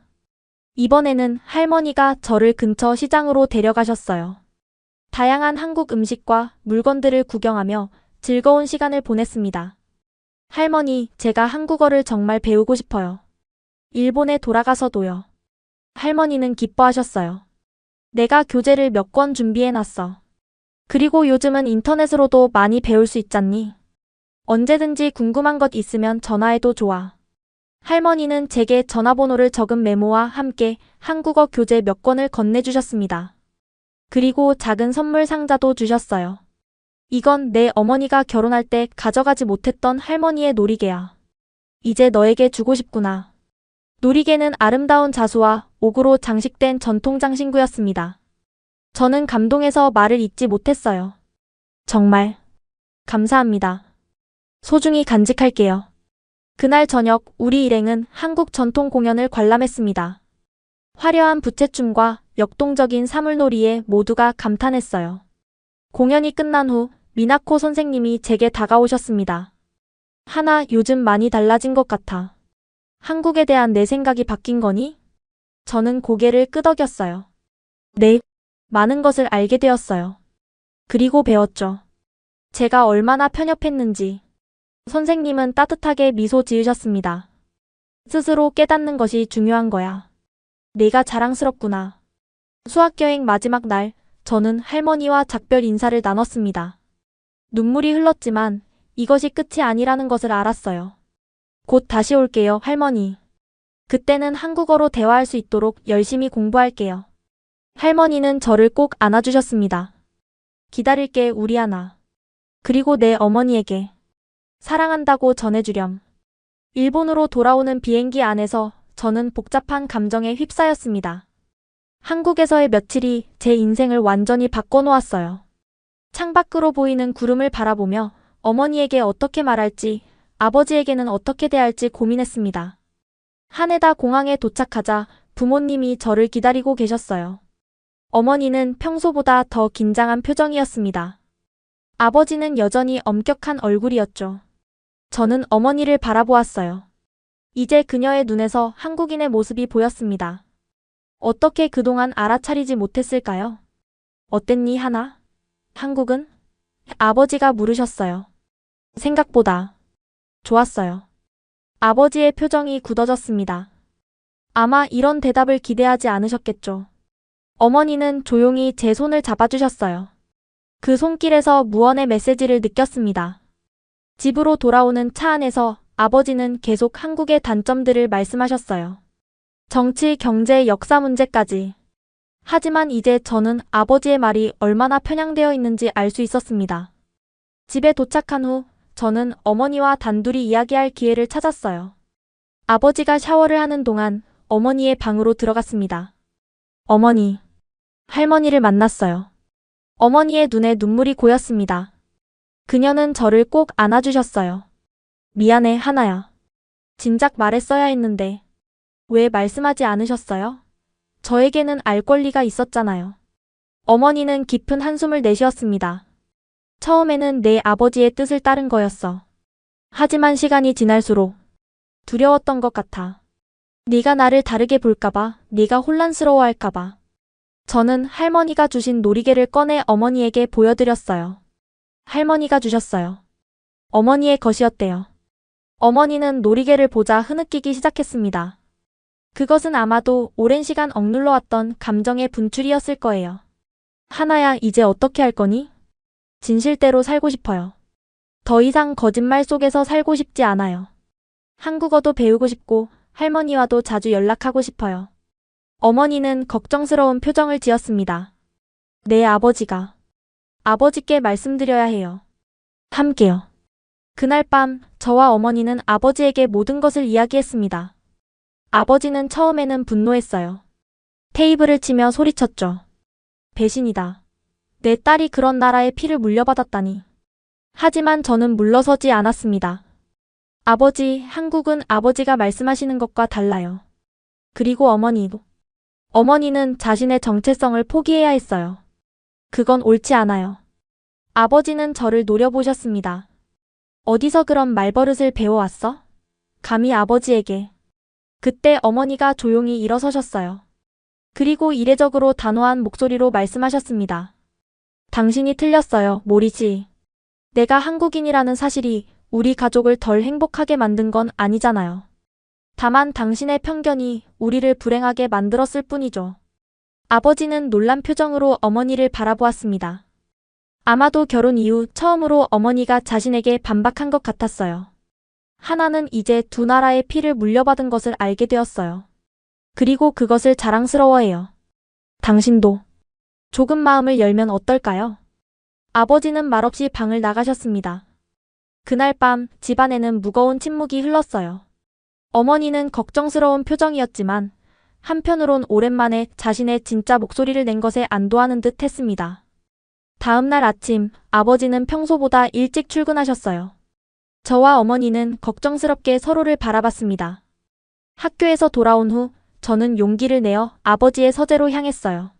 이번에는 할머니가 저를 근처 시장으로 데려가셨어요. 다양한 한국 음식과 물건들을 구경하며 즐거운 시간을 보냈습니다. 할머니, 제가 한국어를 정말 배우고 싶어요. 일본에 돌아가서도요. 할머니는 기뻐하셨어요. 내가 교재를 몇 권 준비해놨어. 그리고 요즘은 인터넷으로도 많이 배울 수 있잖니. 언제든지 궁금한 것 있으면 전화해도 좋아. 할머니는 제게 전화번호를 적은 메모와 함께 한국어 교재 몇 권을 건네주셨습니다. 그리고 작은 선물 상자도 주셨어요. 이건 내 어머니가 결혼할 때 가져가지 못했던 할머니의 놀이개야. 이제 너에게 주고 싶구나. 놀이개는 아름다운 자수와 옥으로 장식된 전통 장신구였습니다. 저는 감동해서 말을 잇지 못했어요. 정말 감사합니다. 소중히 간직할게요. 그날 저녁 우리 일행은 한국 전통 공연을 관람했습니다. 화려한 부채춤과 역동적인 사물놀이에 모두가 감탄했어요. 공연이 끝난 후 미나코 선생님이 제게 다가오셨습니다. 하나, 요즘 많이 달라진 것 같아. 한국에 대한 내 생각이 바뀐 거니? 저는 고개를 끄덕였어요. 네, 많은 것을 알게 되었어요. 그리고 배웠죠. 제가 얼마나 편협했는지. 선생님은 따뜻하게 미소 지으셨습니다. 스스로 깨닫는 것이 중요한 거야. 내가 자랑스럽구나. 수학여행 마지막 날, 저는 할머니와 작별 인사를 나눴습니다. 눈물이 흘렀지만 이것이 끝이 아니라는 것을 알았어요. 곧 다시 올게요, 할머니. 그때는 한국어로 대화할 수 있도록 열심히 공부할게요. 할머니는 저를 꼭 안아주셨습니다. 기다릴게, 우리 하나. 그리고 내 어머니에게 사랑한다고 전해주렴. 일본으로 돌아오는 비행기 안에서 저는 복잡한 감정에 휩싸였습니다. 한국에서의 며칠이 제 인생을 완전히 바꿔놓았어요. 창밖으로 보이는 구름을 바라보며 어머니에게 어떻게 말할지, 아버지에게는 어떻게 대할지 고민했습니다. 하네다 공항에 도착하자 부모님이 저를 기다리고 계셨어요. 어머니는 평소보다 더 긴장한 표정이었습니다. 아버지는 여전히 엄격한 얼굴이었죠. 저는 어머니를 바라보았어요. 이제 그녀의 눈에서 한국인의 모습이 보였습니다. 어떻게 그동안 알아차리지 못했을까요? 어땠니, 하나? 한국은? 아버지가 물으셨어요. 생각보다 좋았어요. 아버지의 표정이 굳어졌습니다. 아마 이런 대답을 기대하지 않으셨겠죠. 어머니는 조용히 제 손을 잡아주셨어요. 그 손길에서 무언의 메시지를 느꼈습니다. 집으로 돌아오는 차 안에서 아버지는 계속 한국의 단점들을 말씀하셨어요. 정치, 경제, 역사 문제까지. 하지만 이제 저는 아버지의 말이 얼마나 편향되어 있는지 알 수 있었습니다. 집에 도착한 후 저는 어머니와 단둘이 이야기할 기회를 찾았어요. 아버지가 샤워를 하는 동안 어머니의 방으로 들어갔습니다. 어머니, 할머니를 만났어요. 어머니의 눈에 눈물이 고였습니다. 그녀는 저를 꼭 안아주셨어요. 미안해, 하나야. 진작 말했어야 했는데. 왜 말씀하지 않으셨어요? 저에게는 알 권리가 있었잖아요. 어머니는 깊은 한숨을 내쉬었습니다. 처음에는 내 아버지의 뜻을 따른 거였어. 하지만 시간이 지날수록 두려웠던 것 같아. 네가 나를 다르게 볼까봐, 네가 혼란스러워할까봐. 저는 할머니가 주신 놀이개를 꺼내 어머니에게 보여드렸어요. 할머니가 주셨어요. 어머니의 것이었대요. 어머니는 놀이개를 보자 흐느끼기 시작했습니다. 그것은 아마도 오랜 시간 억눌러왔던 감정의 분출이었을 거예요. 하나야, 이제 어떻게 할 거니? 진실대로 살고 싶어요. 더 이상 거짓말 속에서 살고 싶지 않아요. 한국어도 배우고 싶고 할머니와도 자주 연락하고 싶어요. 어머니는 걱정스러운 표정을 지었습니다. 내 아버지가. 아버지께 말씀드려야 해요. 함께요. 그날 밤 저와 어머니는 아버지에게 모든 것을 이야기했습니다. 아버지는 처음에는 분노했어요. 테이블을 치며 소리쳤죠. 배신이다. 내 딸이 그런 나라의 피를 물려받았다니. 하지만 저는 물러서지 않았습니다. 아버지, 한국은 아버지가 말씀하시는 것과 달라요. 그리고 어머니도. 어머니는 자신의 정체성을 포기해야 했어요. 그건 옳지 않아요. 아버지는 저를 노려보셨습니다. 어디서 그런 말버릇을 배워왔어? 감히 아버지에게. 그때 어머니가 조용히 일어서셨어요. 그리고 이례적으로 단호한 목소리로 말씀하셨습니다. 당신이 틀렸어요, 모리지. 내가 한국인이라는 사실이 우리 가족을 덜 행복하게 만든 건 아니잖아요. 다만 당신의 편견이 우리를 불행하게 만들었을 뿐이죠. 아버지는 놀란 표정으로 어머니를 바라보았습니다. 아마도 결혼 이후 처음으로 어머니가 자신에게 반박한 것 같았어요. 하나는 이제 두 나라의 피를 물려받은 것을 알게 되었어요. 그리고 그것을 자랑스러워해요. 당신도 조금 마음을 열면 어떨까요? 아버지는 말없이 방을 나가셨습니다. 그날 밤 집안에는 무거운 침묵이 흘렀어요. 어머니는 걱정스러운 표정이었지만 한편으론 오랜만에 자신의 진짜 목소리를 낸 것에 안도하는 듯 했습니다. 다음 날 아침 아버지는 평소보다 일찍 출근하셨어요. 저와 어머니는 걱정스럽게 서로를 바라봤습니다. 학교에서 돌아온 후 저는 용기를 내어 아버지의 서재로 향했어요.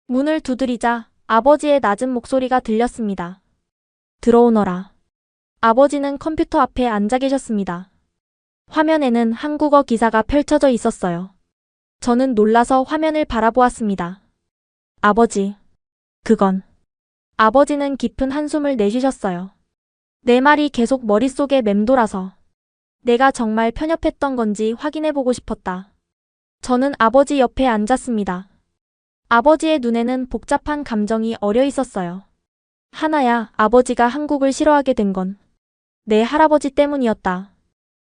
문을 두드리자 아버지의 낮은 목소리가 들렸습니다. 들어오너라. 아버지는 컴퓨터 앞에 앉아 계셨습니다. 화면에는 한국어 기사가 펼쳐져 있었어요. 저는 놀라서 화면을 바라보았습니다. 아버지, 그건. 아버지는 깊은 한숨을 내쉬셨어요. 내 말이 계속 머릿속에 맴돌아서 내가 정말 편협했던 건지 확인해보고 싶었다. 저는 아버지 옆에 앉았습니다. 아버지의 눈에는 복잡한 감정이 어려 있었어요. 하나야, 아버지가 한국을 싫어하게 된 건 내 할아버지 때문이었다.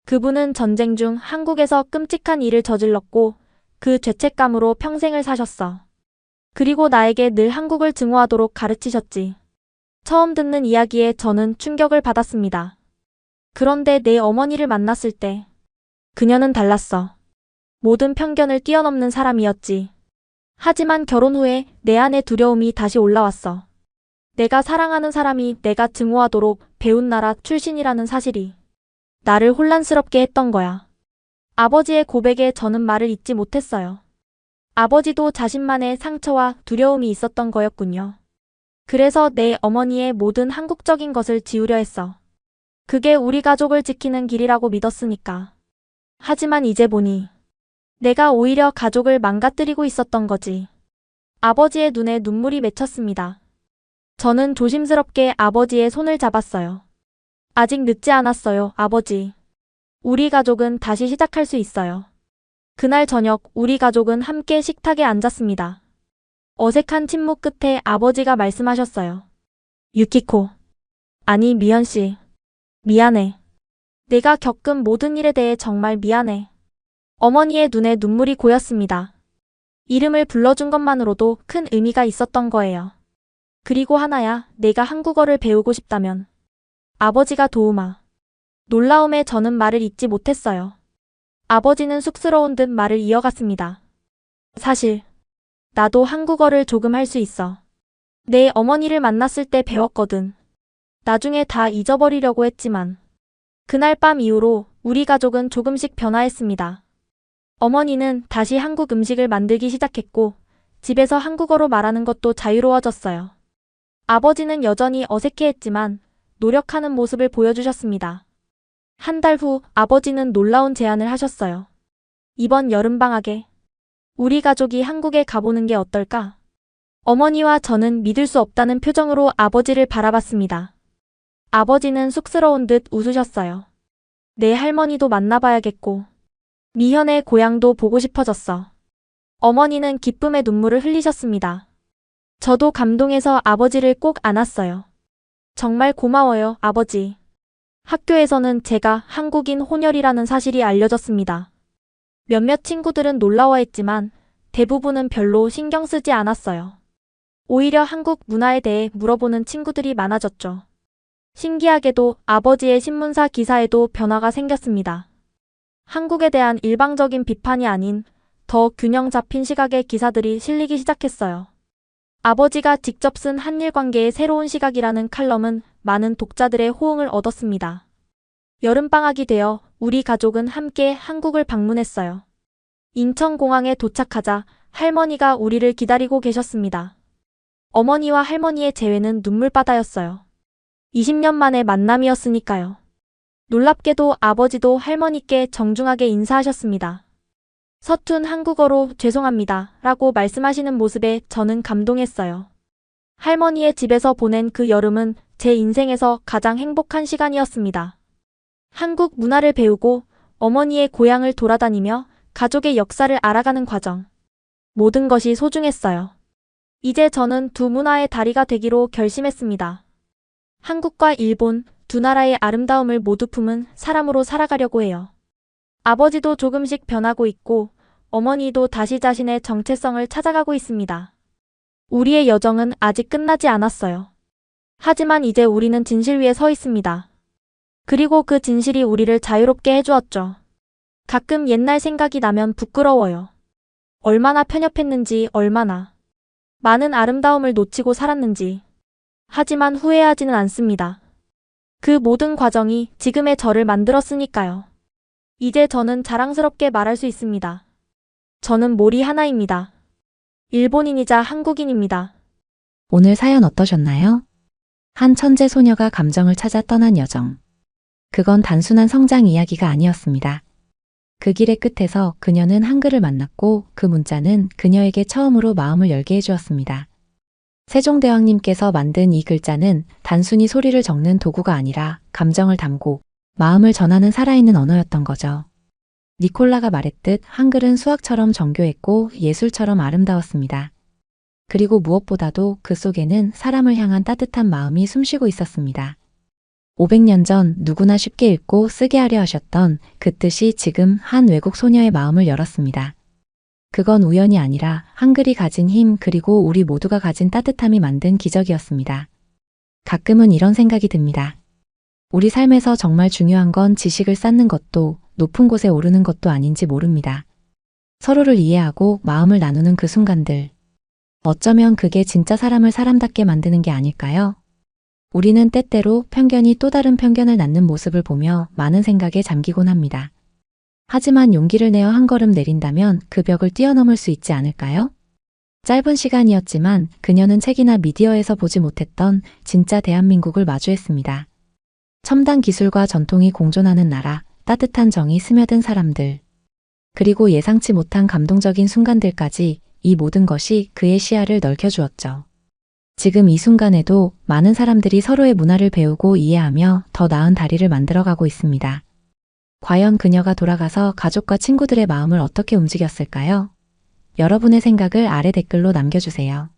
그분은 전쟁 중 한국에서 끔찍한 일을 저질렀고 그 죄책감으로 평생을 사셨어. 그리고 나에게 늘 한국을 증오하도록 가르치셨지. 처음 듣는 이야기에 저는 충격을 받았습니다. 그런데 내 어머니를 만났을 때 그녀는 달랐어. 모든 편견을 뛰어넘는 사람이었지. 하지만 결혼 후에 내 안의 두려움이 다시 올라왔어. 내가 사랑하는 사람이 내가 증오하도록 배운 나라 출신이라는 사실이 나를 혼란스럽게 했던 거야. 아버지의 고백에 저는 말을 잇지 못했어요. 아버지도 자신만의 상처와 두려움이 있었던 거였군요. 그래서 내 어머니의 모든 한국적인 것을 지우려 했어. 그게 우리 가족을 지키는 길이라고 믿었으니까. 하지만 이제 보니 내가 오히려 가족을 망가뜨리고 있었던 거지. 아버지의 눈에 눈물이 맺혔습니다. 저는 조심스럽게 아버지의 손을 잡았어요. 아직 늦지 않았어요, 아버지. 우리 가족은 다시 시작할 수 있어요. 그날 저녁 우리 가족은 함께 식탁에 앉았습니다. 어색한 침묵 끝에 아버지가 말씀하셨어요. 유키코. 아니, 미연 씨. 미안해. 내가 겪은 모든 일에 대해 정말 미안해. 어머니의 눈에 눈물이 고였습니다. 이름을 불러준 것만으로도 큰 의미가 있었던 거예요. 그리고 하나야, 내가 한국어를 배우고 싶다면. 아버지가 도우마. 놀라움에 저는 말을 잇지 못했어요. 아버지는 쑥스러운 듯 말을 이어갔습니다. 사실 나도 한국어를 조금 할 수 있어. 내 어머니를 만났을 때 배웠거든. 나중에 다 잊어버리려고 했지만 그날 밤 이후로 우리 가족은 조금씩 변화했습니다. 어머니는 다시 한국 음식을 만들기 시작했고 집에서 한국어로 말하는 것도 자유로워졌어요. 아버지는 여전히 어색해했지만 노력하는 모습을 보여주셨습니다. 한 달 후 아버지는 놀라운 제안을 하셨어요. 이번 여름방학에 우리 가족이 한국에 가보는 게 어떨까? 어머니와 저는 믿을 수 없다는 표정으로 아버지를 바라봤습니다. 아버지는 쑥스러운 듯 웃으셨어요. 내 할머니도 만나봐야겠고 미현의 고향도 보고 싶어졌어. 어머니는 기쁨의 눈물을 흘리셨습니다. 저도 감동해서 아버지를 꼭 안았어요. 정말 고마워요, 아버지. 학교에서는 제가 한국인 혼혈이라는 사실이 알려졌습니다. 몇몇 친구들은 놀라워했지만 대부분은 별로 신경 쓰지 않았어요. 오히려 한국 문화에 대해 물어보는 친구들이 많아졌죠. 신기하게도 아버지의 신문사 기사에도 변화가 생겼습니다. 한국에 대한 일방적인 비판이 아닌 더 균형 잡힌 시각의 기사들이 실리기 시작했어요. 아버지가 직접 쓴 한일 관계의 새로운 시각이라는 칼럼은 많은 독자들의 호응을 얻었습니다. 여름방학이 되어 우리 가족은 함께 한국을 방문했어요. 인천공항에 도착하자 할머니가 우리를 기다리고 계셨습니다. 어머니와 할머니의 재회는 눈물바다였어요. 20년 만의 만남이었으니까요. 놀랍게도 아버지도 할머니께 정중하게 인사하셨습니다. 서툰 한국어로 죄송합니다 라고 말씀하시는 모습에 저는 감동했어요. 할머니의 집에서 보낸 그 여름은 제 인생에서 가장 행복한 시간이었습니다. 한국 문화를 배우고 어머니의 고향을 돌아다니며 가족의 역사를 알아가는 과정. 모든 것이 소중했어요. 이제 저는 두 문화의 다리가 되기로 결심했습니다. 한국과 일본 두 나라의 아름다움을 모두 품은 사람으로 살아가려고 해요. 아버지도 조금씩 변하고 있고 어머니도 다시 자신의 정체성을 찾아가고 있습니다. 우리의 여정은 아직 끝나지 않았어요. 하지만 이제 우리는 진실 위에 서 있습니다. 그리고 그 진실이 우리를 자유롭게 해주었죠. 가끔 옛날 생각이 나면 부끄러워요. 얼마나 편협했는지, 얼마나 많은 아름다움을 놓치고 살았는지. 하지만 후회하지는 않습니다. 그 모든 과정이 지금의 저를 만들었으니까요. 이제 저는 자랑스럽게 말할 수 있습니다. 저는 모리 하나입니다. 일본인이자 한국인입니다. 오늘 사연 어떠셨나요? 한 천재 소녀가 감정을 찾아 떠난 여정. 그건 단순한 성장 이야기가 아니었습니다. 그 길의 끝에서 그녀는 한글을 만났고 그 문자는 그녀에게 처음으로 마음을 열게 해주었습니다. 세종대왕님께서 만든 이 글자는 단순히 소리를 적는 도구가 아니라 감정을 담고 마음을 전하는 살아있는 언어였던 거죠. 니콜라가 말했듯 한글은 수학처럼 정교했고 예술처럼 아름다웠습니다. 그리고 무엇보다도 그 속에는 사람을 향한 따뜻한 마음이 숨쉬고 있었습니다. 500년 전 누구나 쉽게 읽고 쓰게 하려 하셨던 그 뜻이 지금 한 외국 소녀의 마음을 열었습니다. 그건 우연이 아니라 한글이 가진 힘 그리고 우리 모두가 가진 따뜻함이 만든 기적이었습니다. 가끔은 이런 생각이 듭니다. 우리 삶에서 정말 중요한 건 지식을 쌓는 것도 높은 곳에 오르는 것도 아닌지 모릅니다. 서로를 이해하고 마음을 나누는 그 순간들. 어쩌면 그게 진짜 사람을 사람답게 만드는 게 아닐까요? 우리는 때때로 편견이 또 다른 편견을 낳는 모습을 보며 많은 생각에 잠기곤 합니다. 하지만 용기를 내어 한 걸음 내린다면 그 벽을 뛰어넘을 수 있지 않을까요? 짧은 시간이었지만 그녀는 책이나 미디어에서 보지 못했던 진짜 대한민국을 마주했습니다. 첨단 기술과 전통이 공존하는 나라, 따뜻한 정이 스며든 사람들. 그리고 예상치 못한 감동적인 순간들까지 이 모든 것이 그의 시야를 넓혀주었죠. 지금 이 순간에도 많은 사람들이 서로의 문화를 배우고 이해하며 더 나은 다리를 만들어가고 있습니다. 과연 그녀가 돌아가서 가족과 친구들의 마음을 어떻게 움직였을까요? 여러분의 생각을 아래 댓글로 남겨주세요.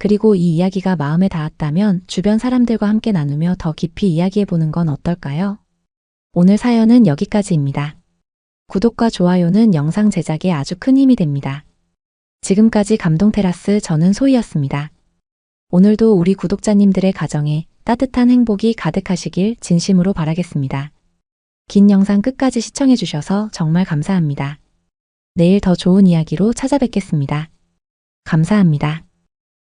그리고 이 이야기가 마음에 닿았다면 주변 사람들과 함께 나누며 더 깊이 이야기해보는 건 어떨까요? 오늘 사연은 여기까지입니다. 구독과 좋아요는 영상 제작에 아주 큰 힘이 됩니다. 지금까지 감동테라스 저는 소희였습니다. 오늘도 우리 구독자님들의 가정에 따뜻한 행복이 가득하시길 진심으로 바라겠습니다. 긴 영상 끝까지 시청해주셔서 정말 감사합니다. 내일 더 좋은 이야기로 찾아뵙겠습니다. 감사합니다.